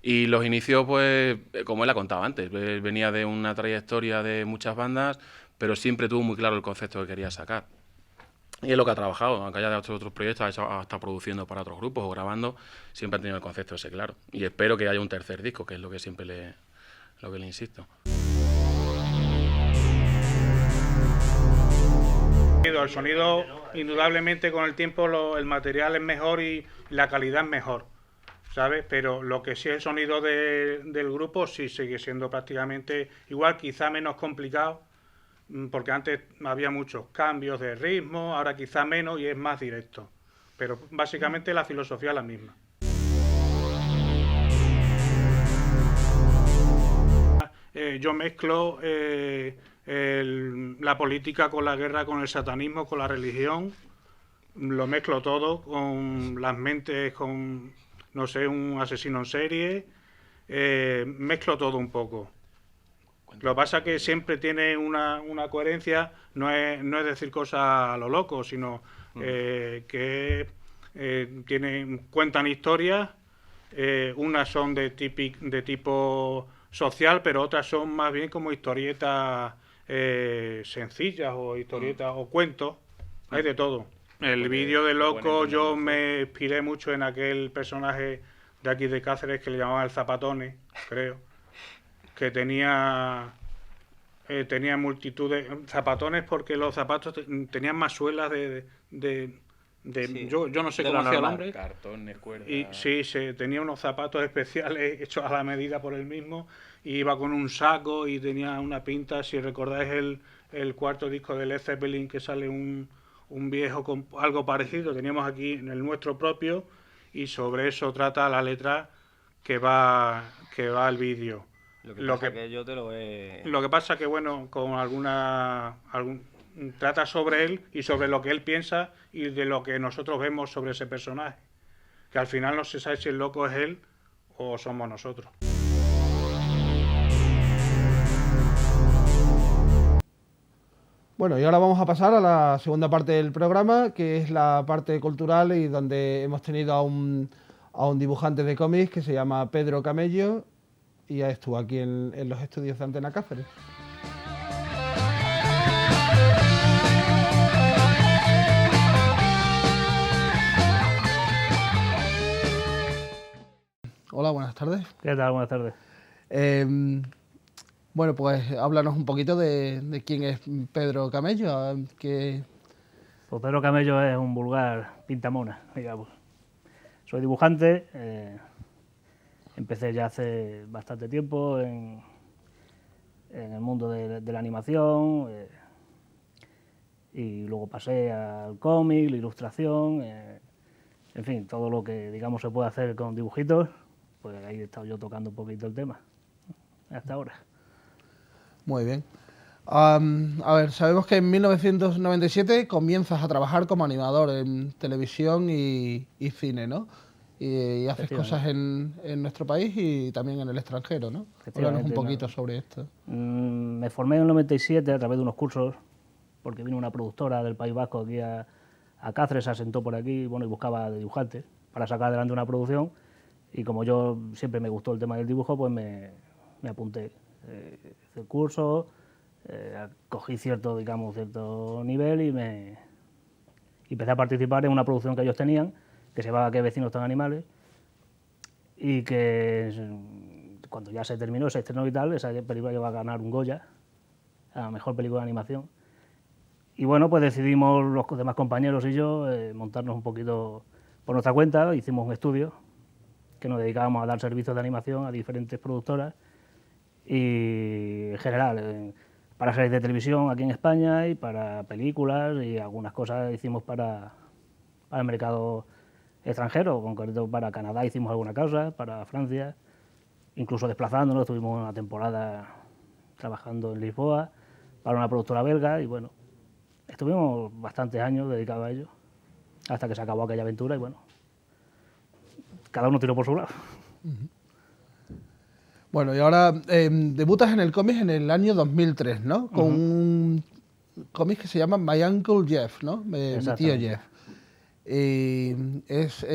S7: Y los inicios, pues, como él ha contado antes, él venía de una trayectoria de muchas bandas, pero siempre tuvo muy claro el concepto que quería sacar. Y es lo que ha trabajado, aunque haya hecho otros proyectos, ha estado produciendo para otros grupos o grabando, siempre ha tenido el concepto ese claro. Y espero que haya un tercer disco, que es lo que siempre le insisto.
S5: El sonido, indudablemente, con el tiempo el material es mejor y la calidad es mejor, ¿sabes? Pero lo que sí es el sonido del grupo sí sigue siendo prácticamente igual, quizá menos complicado, porque antes había muchos cambios de ritmo, ahora quizá menos y es más directo. Pero básicamente la filosofía es la misma. Yo mezclo la política con la guerra, con el satanismo, con la religión. Lo mezclo todo con las mentes, con, no sé, un asesino en serie. Mezclo todo un poco. Lo que pasa es que siempre tiene una coherencia, no es decir cosas a lo loco, sino que cuentan historias, unas son de tipo social, pero otras son más bien como historietas sencillas o historietas o cuentos, hay de todo. El vídeo de Loco, yo me inspiré mucho en aquel personaje de aquí de Cáceres que le llamaban el Zapatones, creo, que tenía multitud de zapatones porque los zapatos tenían más suelas
S4: Sí,
S5: yo no sé cómo hacía el hombre.
S7: Cartones, cuerdas.
S5: Y sí, tenía unos zapatos especiales hechos a la medida por él mismo, y iba con un saco y tenía una pinta. Si recordáis el cuarto disco de Led Zeppelin, que sale un viejo con algo parecido, teníamos aquí en el nuestro propio, y sobre eso trata la letra que va el vídeo.
S4: Lo que yo te lo he...
S5: Lo que pasa que, bueno, con trata sobre él y sobre lo que él piensa y de lo que nosotros vemos sobre ese personaje. Que al final no se sabe si el loco es él o somos nosotros.
S1: Bueno, y ahora vamos a pasar a la segunda parte del programa, que es la parte cultural y donde hemos tenido a un dibujante de cómics que se llama Pedro Camello y ya estuvo aquí en los estudios de Antena Cáceres. Hola, buenas tardes.
S8: ¿Qué tal? Buenas tardes.
S1: Bueno, pues háblanos un poquito de quién es Pedro Camello.
S8: Pues Pedro Camello es un vulgar pintamona, digamos. Soy dibujante, empecé ya hace bastante tiempo en el mundo de la animación, y luego pasé al cómic, la ilustración, en fin, todo lo que, digamos, se puede hacer con dibujitos, pues ahí he estado yo tocando un poquito el tema, hasta ahora.
S1: Muy bien. A ver, sabemos que en 1997 comienzas a trabajar como animador en televisión y cine, ¿no? Y haces cosas en nuestro país y también en el extranjero, ¿no? Háblanos un poquito sobre esto.
S8: Me formé en el 97 a través de unos cursos, porque vino una productora del País Vasco aquí a Cáceres, se asentó por aquí, bueno, y buscaba dibujantes para sacar adelante una producción, y como yo siempre me gustó el tema del dibujo, pues me apunté. Hice el curso, cogí cierto nivel Y empecé a participar en una producción que ellos tenían, que se llamaba ¿Qué vecinos tan animales? Y que cuando ya se terminó, se estrenó y tal, esa película iba a ganar un Goya a la mejor película de animación. Y bueno, pues decidimos los demás compañeros y yo montarnos un poquito por nuestra cuenta. Hicimos un estudio que nos dedicábamos a dar servicios de animación a diferentes productoras y en general para series de televisión aquí en España y para películas, y algunas cosas hicimos para el mercado extranjero, en concreto para Canadá hicimos alguna cosa, para Francia, incluso desplazándonos, estuvimos una temporada trabajando en Lisboa para una productora belga y bueno, estuvimos bastantes años dedicados a ello, hasta que se acabó aquella aventura y bueno, cada uno tiró por su lado.
S1: Bueno, y ahora debutas en el cómic en el año 2003, ¿no? Con un cómic que se llama My Uncle Jeff, ¿no? Mi tío Jeff. Es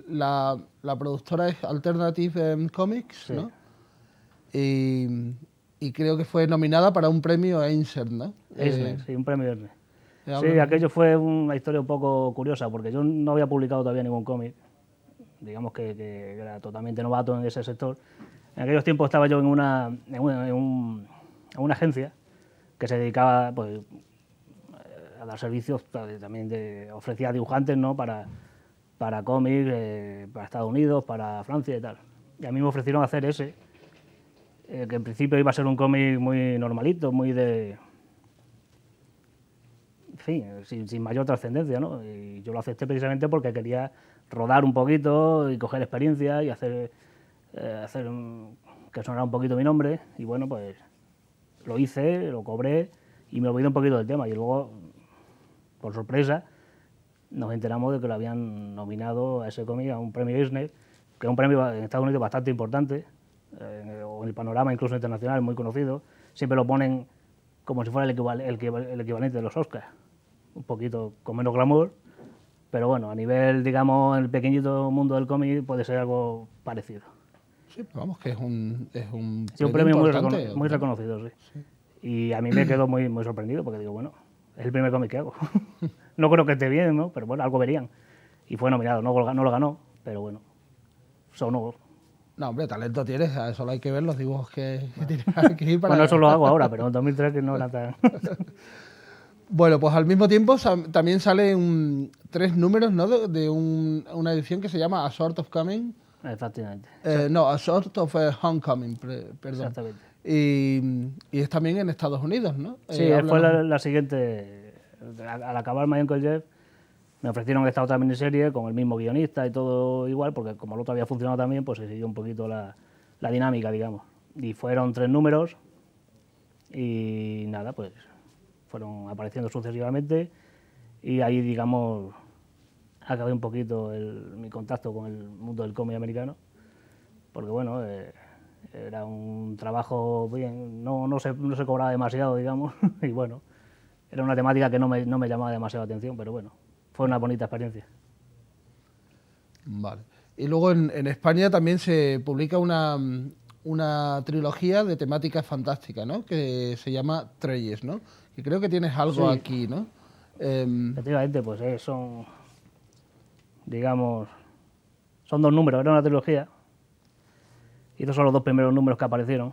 S1: la productora es Alternative Comics,
S8: Sí.
S1: ¿no? Y creo que fue nominada para un premio Eisner, ¿no?
S8: Eisner, sí, un premio Eisner. Sí,
S1: háblame.
S8: aquello fue una historia un poco curiosa, porque yo no había publicado todavía ningún cómic, digamos que era totalmente novato en ese sector. En aquellos tiempos estaba yo en una agencia que se dedicaba pues, a dar servicios, también ofrecía dibujantes, ¿no? para cómics, para Estados Unidos, para Francia y tal. Y a mí me ofrecieron hacer ese, que en principio iba a ser un cómic muy normalito, muy de... En fin, sin mayor trascendencia, ¿no? Y yo lo acepté precisamente porque quería rodar un poquito y coger experiencia y hacer que sonara un poquito mi nombre. Y bueno, pues lo hice, lo cobré y me olvidé un poquito del tema. Y luego, por sorpresa, nos enteramos de que lo habían nominado a ese cómic a un premio Eisner, que es un premio en Estados Unidos bastante importante, o en el panorama incluso internacional, muy conocido. Siempre lo ponen como si fuera el equivalente de los Oscars, un poquito con menos glamour, pero bueno, a nivel, digamos, en el pequeñito mundo del cómic puede ser algo parecido.
S1: Sí, pero vamos, que es un
S8: Sí, un premio muy,
S1: importante,
S8: muy reconocido, sí. Y a mí me quedó muy, muy sorprendido, porque digo, bueno, es el primer cómic que hago. No creo que esté bien, ¿no? Pero bueno, algo verían. Y fue nominado, no lo ganó, pero bueno, sonó.
S1: No, hombre, talento tienes, a eso hay que ver los dibujos que tienes aquí para...
S8: Bueno, eso lo hago ahora, pero en 2003 que no era tan...
S1: Bueno, pues al mismo tiempo también salen 3 números, ¿no? de una edición que se llama A Sort of Coming.
S8: Exactamente.
S1: No, A Sort of Homecoming, perdón.
S8: Exactamente.
S1: Y es también en Estados Unidos, ¿no?
S8: Sí, fue la siguiente. Al acabar My Uncle Jeff, me ofrecieron esta otra miniserie con el mismo guionista y todo igual, porque como el otro había funcionado también, pues se siguió un poquito la dinámica, digamos. Y fueron 3 números y nada, pues fueron apareciendo sucesivamente y ahí, digamos, acabé un poquito mi contacto con el mundo del cómic americano, porque bueno, era un trabajo bien, no se cobraba demasiado, digamos, y bueno, era una temática que no me llamaba demasiado la atención, pero bueno, fue una bonita experiencia.
S1: Vale. Y luego en España también se publica una trilogía de temática fantástica, ¿no? Que se llama Treyes, ¿no? Y creo que tienes algo
S8: Sí.
S1: aquí, ¿no?
S8: Efectivamente, pues son, digamos, son 2 números, era una trilogía, y estos son los 2 primeros números que aparecieron.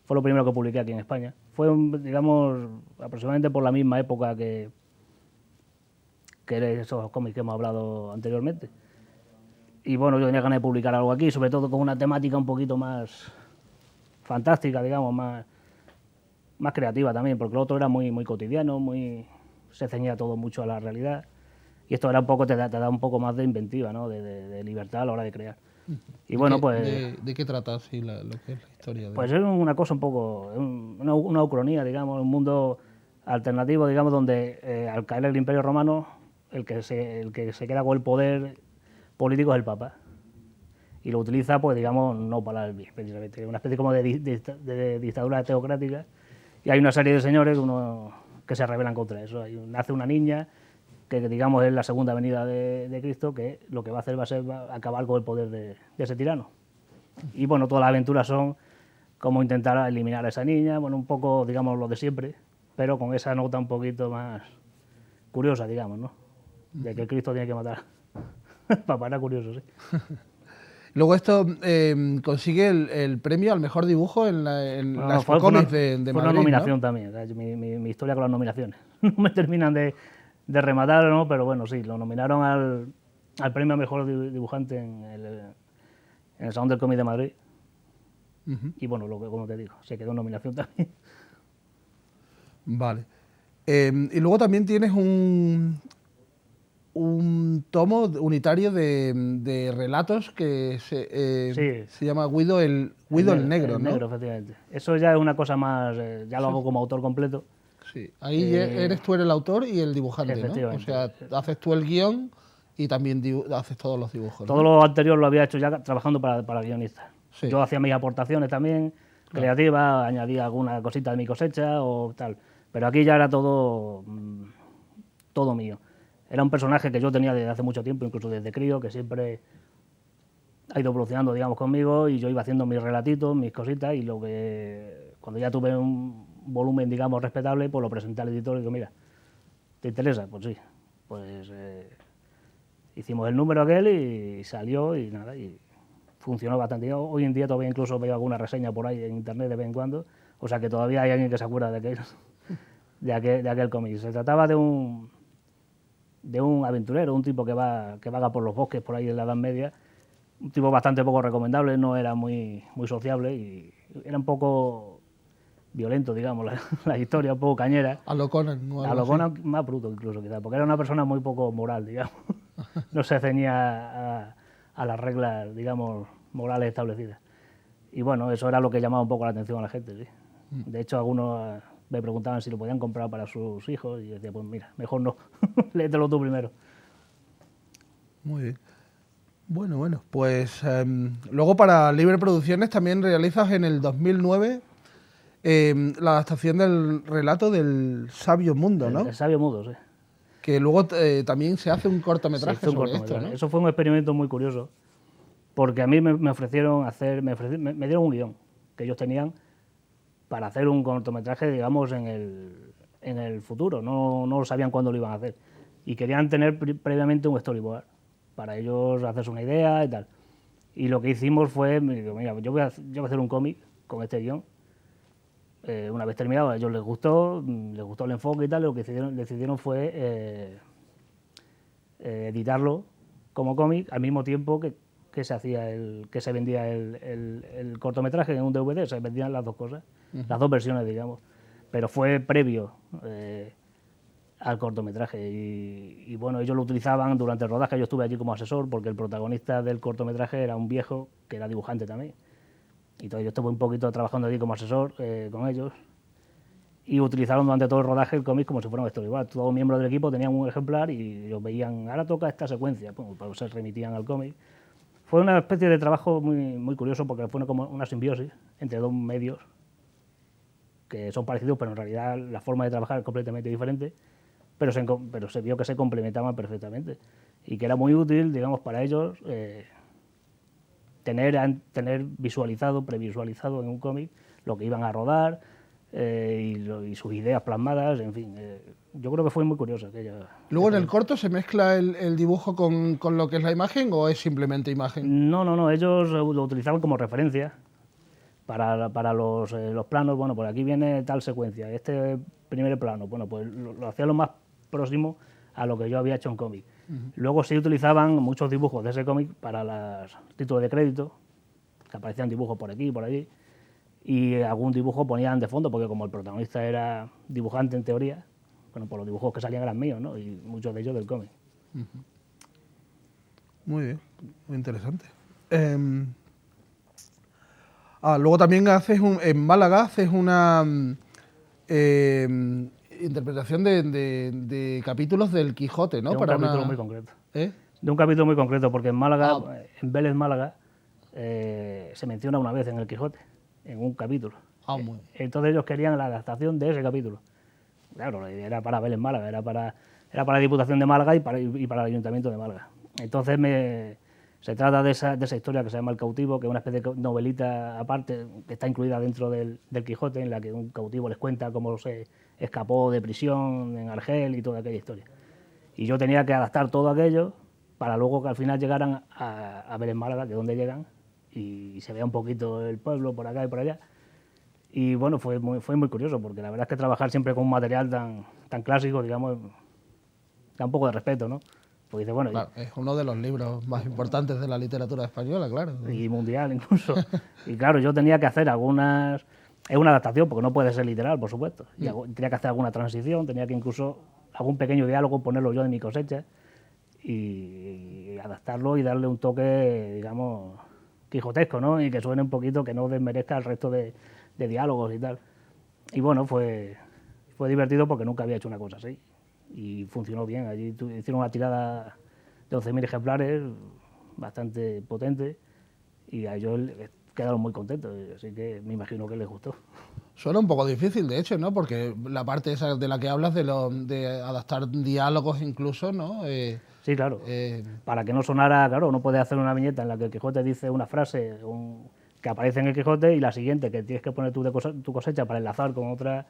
S8: Fue lo primero que publiqué aquí en España. Fue, digamos, aproximadamente por la misma época que esos cómics que hemos hablado anteriormente. Y bueno, yo tenía ganas de publicar algo aquí, sobre todo con una temática un poquito más fantástica, digamos, más creativa también, porque lo otro era muy, muy cotidiano, se ceñía todo mucho a la realidad. Y esto era un poco, te da un poco más de inventiva, ¿no? De libertad a la hora de crear. Y bueno, pues...
S1: ¿De qué trata así lo que es la historia?
S8: Pues es una cosa un poco, una ucronía, digamos, un mundo alternativo, digamos, donde al caer el Imperio Romano, el que se queda con el poder político es el Papa. Y lo utiliza, pues digamos, no para el bien, precisamente. Una especie como de dictadura teocrática. Y hay una serie de señores que se rebelan contra eso. Nace una niña que, digamos, es la segunda venida de Cristo, que lo que va a hacer va a acabar con el poder de ese tirano. Y bueno, todas las aventuras son como intentar eliminar a esa niña, bueno, un poco, digamos, lo de siempre, pero con esa nota un poquito más curiosa, digamos, ¿no? de que Cristo tiene que matar. Para era curioso, sí.
S1: Luego esto consigue el premio al mejor dibujo en las
S8: fue
S1: Comics de
S8: fue
S1: Madrid,
S8: una nominación
S1: ¿no?
S8: también. O sea, mi historia con las nominaciones. No me terminan de rematar, ¿no? Pero bueno, sí, lo nominaron al premio a mejor dibujante en el Salón del Cómic de Madrid. Y bueno, como te digo, se quedó en nominación también.
S1: Vale. Y luego también tienes un tomo unitario de relatos que se llama Guido el Negro, ¿no?
S8: El Negro, efectivamente. Eso ya es una cosa más, ya lo hago como autor completo.
S1: Sí, ahí eres tú el autor y el dibujante, ¿no? O sea, haces tú el guión y también haces todos los dibujos,
S8: Todo
S1: ¿no?
S8: lo anterior lo había hecho ya trabajando para guionistas.
S1: Sí.
S8: Yo hacía mis aportaciones también, creativas, añadía alguna cosita de mi cosecha o tal. Pero aquí ya era todo mío. Era un personaje que yo tenía desde hace mucho tiempo, incluso desde crío, que siempre ha ido evolucionando, digamos, conmigo, y yo iba haciendo mis relatitos, mis cositas, y cuando ya tuve un volumen, digamos, respetable, pues lo presenté al editor y digo, mira, ¿te interesa? Pues sí. Pues hicimos el número aquel y salió y nada, y funcionó bastante. Hoy en día todavía incluso veo alguna reseña por ahí en internet de vez en cuando, o sea que todavía hay alguien que se acuerda de aquel cómic. Se trataba de un aventurero, un tipo que vaga por los bosques por ahí en la Edad Media, un tipo bastante poco recomendable, no era muy sociable y era un poco violento, digamos, la historia, un poco cañera.
S1: A lo Conan, ¿no?
S8: A lo Conan más bruto incluso, quizás, porque era una persona muy poco moral, digamos. No se ceñía a las reglas, digamos, morales establecidas. Y bueno, eso era lo que llamaba un poco la atención a la gente, sí. De hecho, algunos me preguntaban si lo podían comprar para sus hijos y yo decía, pues mira, mejor no, léetelo tú primero.
S1: Muy bien. Bueno, pues luego para Libre Producciones también realizas en el 2009 la adaptación del relato del Sabio Mundo, ¿no?
S8: El Sabio Mudo, sí.
S1: Que luego también se hace un cortometraje sobre esto, ¿no?
S8: Eso fue un experimento muy curioso, porque a mí me ofrecieron me dieron un guión que ellos tenían para hacer un cortometraje, digamos, en el futuro. No sabían cuándo lo iban a hacer. Y querían tener previamente un storyboard para ellos hacerse una idea y tal. Y lo que hicimos fue, mira, yo voy a hacer un cómic con este guión. Una vez terminado, a ellos les gustó el enfoque y tal, y lo que decidieron fue editarlo como cómic al mismo tiempo que se vendía el cortometraje en un DVD, se vendían las dos cosas, las dos versiones, digamos. Pero fue previo al cortometraje y bueno, ellos lo utilizaban durante el rodaje. Yo estuve allí como asesor porque el protagonista del cortometraje era un viejo que era dibujante también. Y entonces yo estuve un poquito trabajando allí como asesor con ellos y utilizaron durante todo el rodaje el cómic como si fuera un storyboard. Todos miembros del equipo tenían un ejemplar y ellos veían, ahora toca esta secuencia, pues se remitían al cómic. Fue una especie de trabajo muy, muy curioso porque fue como una simbiosis entre dos medios que son parecidos, pero en realidad la forma de trabajar es completamente diferente, pero se vio que se complementaban perfectamente y que era muy útil, digamos, para ellos tener visualizado, previsualizado en un cómic lo que iban a rodar y sus ideas plasmadas, en fin. Yo creo que fue muy curioso aquella.
S1: Luego en el corto se mezcla el dibujo con lo que es la imagen o es simplemente imagen.
S8: No, ellos lo utilizaban como referencia para los planos. Bueno, por aquí viene tal secuencia, este primer plano, bueno, pues lo hacía lo más próximo a lo que yo había hecho en cómic. Luego sí utilizaban muchos dibujos de ese cómic para los títulos de crédito, que aparecían dibujos por aquí y por allí, y algún dibujo ponían de fondo, porque como el protagonista era dibujante en teoría, bueno, pues los dibujos que salían eran míos, ¿no? Y muchos de ellos del cómic.
S1: Muy bien, muy interesante. Luego también en Málaga haces una interpretación de capítulos del Quijote, ¿no?
S8: De un capítulo muy concreto.
S1: ¿Eh?
S8: De un capítulo muy concreto, porque en Málaga, en Vélez, Málaga, se menciona una vez en el Quijote, en un capítulo.
S1: Muy bien.
S8: Entonces ellos querían la adaptación de ese capítulo. Claro, era para Vélez, Málaga, era para la Diputación de Málaga y para el Ayuntamiento de Málaga. Entonces se trata de esa historia que se llama El cautivo, que es una especie de novelita aparte, que está incluida dentro del Quijote, en la que un cautivo les cuenta cómo se escapó de prisión en Argel y toda aquella historia. Y yo tenía que adaptar todo aquello para luego que al final llegaran a ver en Málaga, que es donde llegan, y se vea un poquito el pueblo por acá y por allá. Y bueno, fue muy curioso, porque la verdad es que trabajar siempre con un material tan clásico, digamos, da un poco de respeto, ¿no? Porque dice, bueno,
S1: Claro, es uno de los libros más importantes de la literatura española, claro.
S8: y mundial incluso. Y claro, yo tenía que hacer algunas... Es una adaptación, porque no puede ser literal, por supuesto. Y tenía que hacer alguna transición, tenía que incluso algún pequeño diálogo ponerlo yo de mi cosecha y adaptarlo y darle un toque, digamos, quijotesco, ¿no? Y que suene un poquito, que no desmerezca el resto de diálogos y tal. Y bueno, fue divertido porque nunca había hecho una cosa así. Y funcionó bien. Allí hicieron una tirada de 11.000 ejemplares, bastante potente, y a ellos quedaron muy contentos, así que me imagino que les gustó.
S1: Suena un poco difícil, de hecho, ¿no? Porque la parte esa de la que hablas, de adaptar diálogos incluso, ¿no?
S8: Sí, claro. Para que no sonara, claro, no puedes hacer una viñeta en la que el Quijote dice una frase que aparece en el Quijote y la siguiente que tienes que poner tú de tu cosecha para enlazar con otra,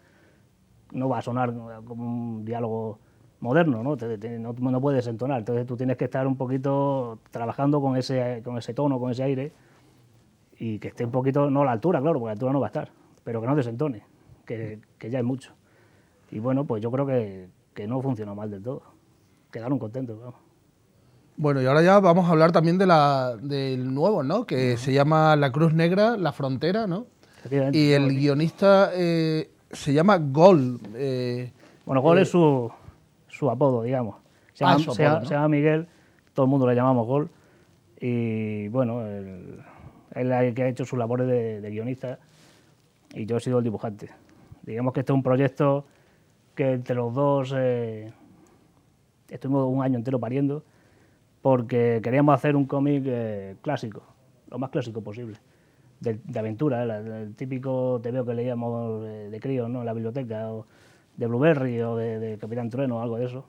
S8: no va a sonar como un diálogo moderno, ¿no? No puedes entonar. Entonces tú tienes que estar un poquito trabajando con ese tono, con ese aire, y que esté un poquito, no a la altura, claro, porque a la altura no va a estar, pero que no desentone, que ya es mucho. Y bueno, pues yo creo que no funcionó mal del todo. Quedaron contentos, vamos.
S1: Bueno, y ahora ya vamos a hablar también del nuevo, ¿no? Que se llama La Cruz Negra, La Frontera, ¿no? Y el guionista se llama Gol.
S8: Bueno, Gol es su apodo, digamos. Se llama Miguel, todo el mundo le llamamos Gol. Y bueno, él es el que ha hecho sus labores de guionista y yo he sido el dibujante. Digamos que este es un proyecto que entre los dos estuvimos un año entero pariendo, porque queríamos hacer un cómic clásico, lo más clásico posible, de aventura, el típico TVO que leíamos de críos, ¿no? En la biblioteca, o de Blueberry o de Capitán Trueno o algo de eso.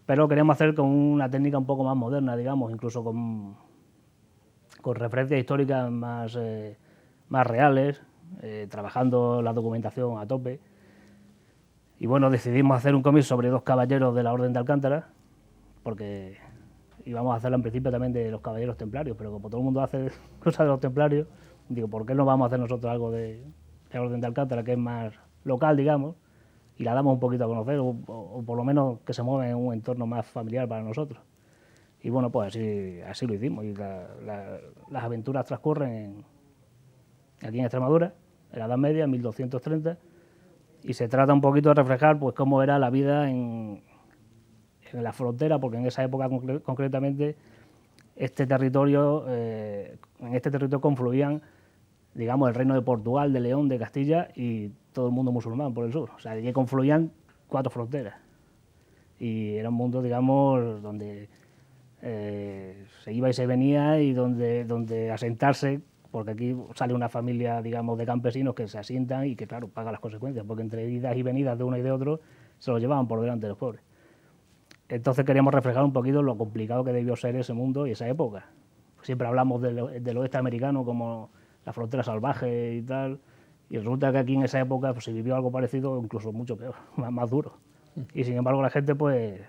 S8: Pero lo queríamos hacer con una técnica un poco más moderna, digamos, incluso con referencias históricas más reales, trabajando la documentación a tope. Y bueno, decidimos hacer un cómic sobre dos caballeros de la Orden de Alcántara, porque íbamos a hacerlo en principio también de los caballeros templarios, pero como todo el mundo hace cosas de los templarios, digo, ¿por qué no vamos a hacer nosotros algo de la Orden de Alcántara, que es más local, digamos, y la damos un poquito a conocer, o por lo menos que se mueva en un entorno más familiar para nosotros? Y bueno, pues así lo hicimos, y las aventuras transcurren aquí en Extremadura, en la Edad Media, en 1230, y se trata un poquito de reflejar pues cómo era la vida en la frontera, porque en esa época concretamente en este territorio confluían, digamos, el reino de Portugal, de León, de Castilla y todo el mundo musulmán por el sur. O sea, allí confluían 4 fronteras. Y era un mundo, digamos, donde se iba y se venía y donde asentarse, porque aquí sale una familia, digamos, de campesinos que se asientan y que, claro, pagan las consecuencias, porque entre idas y venidas de uno y de otro se lo llevaban por delante de los pobres. Entonces queríamos reflejar un poquito lo complicado que debió ser ese mundo y esa época. Siempre hablamos del oeste americano como la frontera salvaje y tal, y resulta que aquí en esa época pues, se vivió algo parecido, incluso mucho peor, más duro. Y sin embargo la gente pues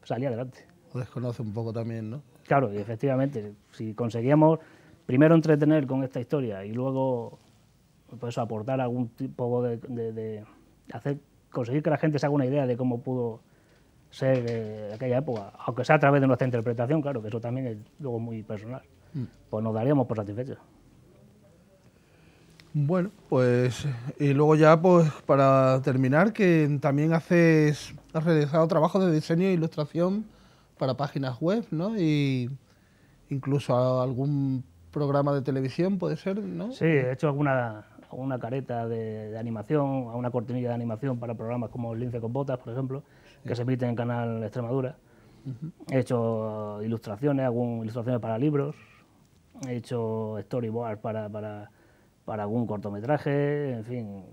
S8: salía adelante.
S1: Lo desconoce un poco también, ¿no?
S8: Claro, y efectivamente, si conseguíamos primero entretener con esta historia y luego pues, aportar algún tipo de conseguir que la gente se haga una idea de cómo pudo ser de aquella época, aunque sea a través de nuestra interpretación, claro, que eso también es luego muy personal, pues nos daríamos por satisfechos.
S1: Bueno, pues y luego ya pues para terminar, que también has realizado trabajos de diseño e ilustración para páginas web, ¿no? Y incluso algún programa de televisión, puede ser, ¿no?
S8: Sí, he hecho alguna careta de animación, una cortinilla de animación para programas como El Lince con Botas, por ejemplo, que se emite en Canal Extremadura. He hecho ilustraciones para libros, he hecho storyboards para algún cortometraje, en fin,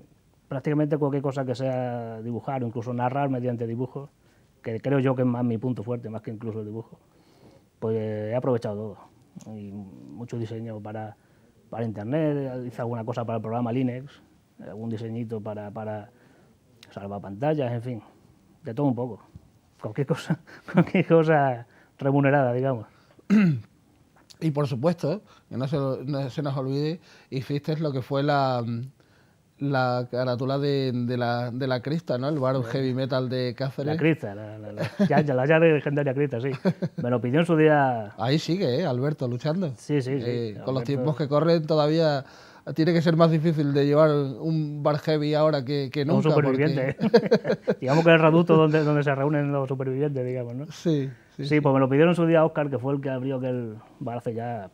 S8: prácticamente cualquier cosa que sea dibujar o incluso narrar mediante dibujos, que creo yo que es más mi punto fuerte, más que incluso el dibujo. Pues he aprovechado todo. Y mucho diseño para internet, hice alguna cosa para el programa Linux, algún diseñito para salvapantallas, en fin, de todo un poco. cualquier cosa remunerada, digamos.
S1: Y por supuesto, que no se nos olvide, hiciste lo que fue la carátula de la Crista, ¿no? El bar heavy metal de Cáceres.
S8: La Crista, la ya legendaria Crista, sí. Me lo pidió en su día.
S1: Ahí sigue, Alberto, luchando.
S8: Sí.
S1: Con
S8: Alberto...
S1: los tiempos que corren todavía tiene que ser más difícil de llevar un bar heavy ahora que nunca.
S8: Un superviviente. Porque... digamos que es el reducto donde se reúnen los supervivientes, digamos, ¿no?
S1: Sí,
S8: pues me lo pidieron en su día Óscar, que fue el que abrió aquel bar hace ya,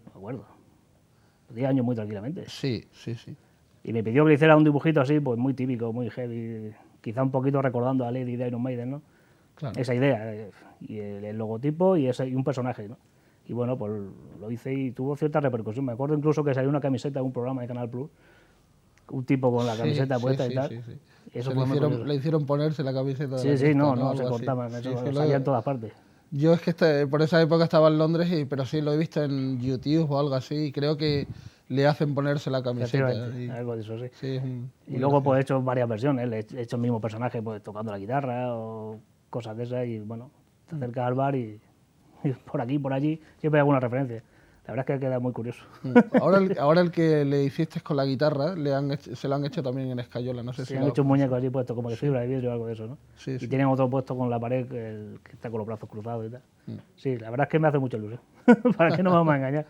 S8: no me acuerdo, 10 años muy tranquilamente.
S1: Sí.
S8: Y me pidió que le hiciera un dibujito así, pues muy típico, muy heavy, quizá un poquito recordando a Lady de Iron Maiden, ¿no?
S1: Claro.
S8: Esa idea, y el logotipo y un personaje, ¿no? Y bueno, pues lo hice y tuvo cierta repercusión. Me acuerdo incluso que salió una camiseta de un programa de Canal Plus, un tipo con la camiseta puesta y tal.
S1: Sí.
S8: Eso
S1: le hicieron ponerse la camiseta de la
S8: Crista, no se cortaban, salía en todas partes.
S1: Yo es que por esa época estaba en Londres, pero sí lo he visto en YouTube o algo así, y creo que le hacen ponerse la camiseta.
S8: Algo de eso, sí.
S1: Y
S8: luego pues he hecho varias versiones, he hecho el mismo personaje pues tocando la guitarra o cosas de esas, y bueno, te acercas al bar y por aquí, por allí, siempre hay alguna referencia. La verdad es que queda muy curioso.
S1: Ahora el que le hiciste con la guitarra, se lo han hecho también en escayola, no sé si...
S8: han hecho un muñeco allí puesto como de fibra de vidrio o algo de eso, ¿no?
S1: Sí.
S8: Y tienen otro puesto con la pared que está con los brazos cruzados y tal. Sí, la verdad es que me hace mucha ilusión. ¿Para qué nos vamos a engañar?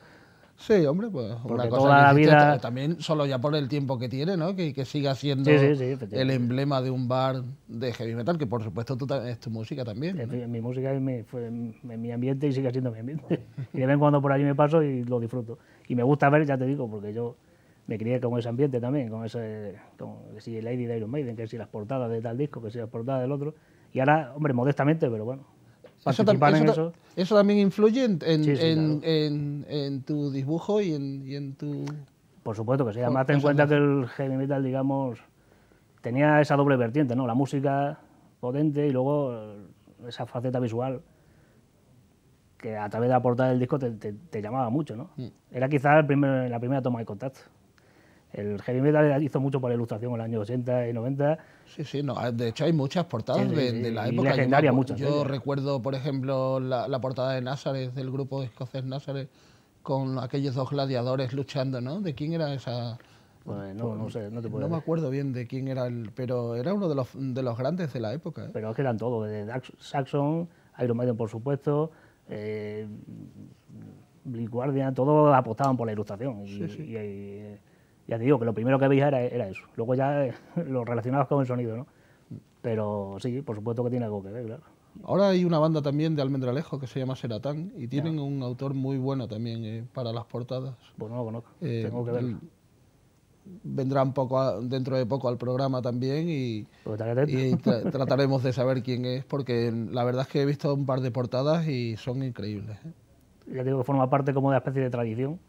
S1: Sí, hombre, pues
S8: porque
S1: una cosa
S8: toda la vida...
S1: también solo ya por el tiempo que tiene, ¿no? Que siga siendo el emblema de un bar de heavy metal, que por supuesto es tu música también, ¿no?
S8: Mi música es mi ambiente y sigue siendo mi ambiente. Y de vez en cuando por allí me paso y lo disfruto. Y me gusta ver, ya te digo, porque yo me crié con ese ambiente también, con que si Lady de Iron Maiden, que si las portadas de tal disco, que si las portadas del otro. Y ahora, hombre, modestamente, pero bueno.
S1: Eso también influye
S8: claro.
S1: en tu dibujo y en tu...
S8: Por supuesto que sí. Además, ten en cuenta que el heavy metal, digamos, tenía esa doble vertiente, ¿no? La música potente y luego esa faceta visual que a través de la portada del disco te llamaba mucho, ¿no? Era quizás la primera toma de contacto. El heavy metal hizo mucho por la ilustración en los años 80 y 90.
S1: Sí, no, de hecho hay muchas portadas de la época.
S8: Legendarias muchas.
S1: Yo recuerdo, por ejemplo, la portada de Nazareth, del grupo escocés Nazareth, con aquellos dos gladiadores luchando, ¿no? ¿De quién era esa...?
S8: Pues no sé, no te puedo
S1: decir. Me acuerdo bien de quién era, pero era uno de los grandes de la época.
S8: Pero es que eran todos, desde Saxon, Iron Maiden, por supuesto, Blind Guardian, todos apostaban por la ilustración. Y ya te digo que lo primero que veía era eso. Luego ya lo relacionabas con el sonido, ¿no? Pero sí, por supuesto que tiene algo que ver, claro.
S1: Ahora hay una banda también de Almendralejo que se llama Seratán y tienen un autor muy bueno también para las portadas.
S8: Pues no lo conozco, tengo que verlo.
S1: Vendrá dentro de poco al programa también y trataremos de saber quién es, porque la verdad es que he visto un par de portadas y son increíbles.
S8: Ya digo que forma parte como de una especie de tradición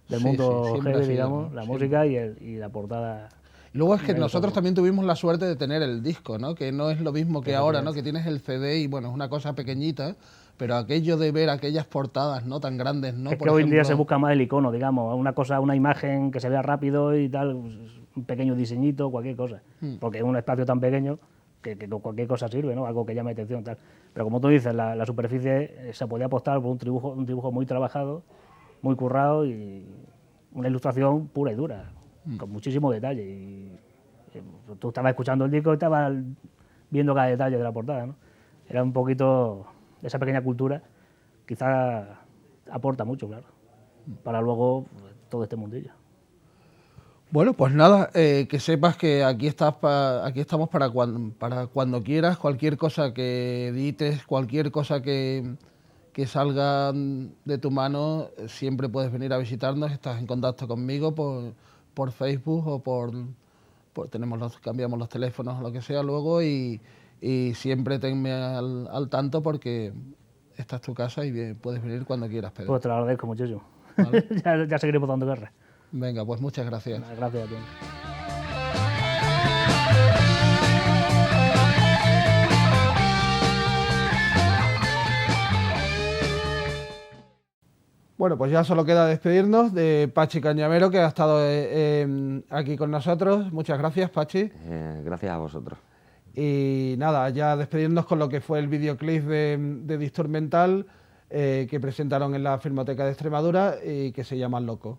S8: del mundo heavy, digamos, la música y la portada.
S1: Luego es que nosotros también tuvimos la suerte de tener el disco, ¿no? Que no es lo mismo que ahora, ¿no? Que tienes el CD y bueno, es una cosa pequeñita, pero aquello de ver aquellas portadas, ¿no? Tan grandes, ¿no?
S8: Es que hoy en día se busca más el icono, digamos, una imagen que se vea rápido y tal, un pequeño diseñito, cualquier cosa, porque es un espacio tan pequeño que cualquier cosa sirve, ¿no? Algo que llame atención, tal. Pero como tú dices, la superficie se podía apostar por un dibujo muy trabajado, muy currado y una ilustración pura y dura, con muchísimo detalle. Y tú estabas escuchando el disco y estabas viendo cada detalle de la portada, ¿no? Era un poquito esa pequeña cultura, quizás aporta mucho, claro, para luego todo este mundillo.
S1: Bueno, pues nada, que sepas que aquí estamos para cuando quieras, cualquier cosa que edites, cualquier cosa que salga de tu mano, siempre puedes venir a visitarnos, estás en contacto conmigo por Facebook o cambiamos los teléfonos o lo que sea luego y siempre tenme al tanto porque esta es tu casa y puedes venir cuando quieras, Pedro.
S8: Pues te lo agradezco muchísimo.
S1: ¿Vale?
S8: ya seguiremos dando guerra.
S1: Venga, pues muchas gracias.
S8: Gracias a ti.
S1: Bueno, pues ya solo queda despedirnos de Pachi Cañamero, que ha estado aquí con nosotros. Muchas gracias, Pachi.
S2: Gracias a vosotros.
S1: Y nada, ya despedirnos con lo que fue el videoclip de Disturmental que presentaron en la Filmoteca de Extremadura y que se llama Loco.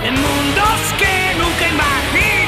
S9: En mundos que nunca imaginé.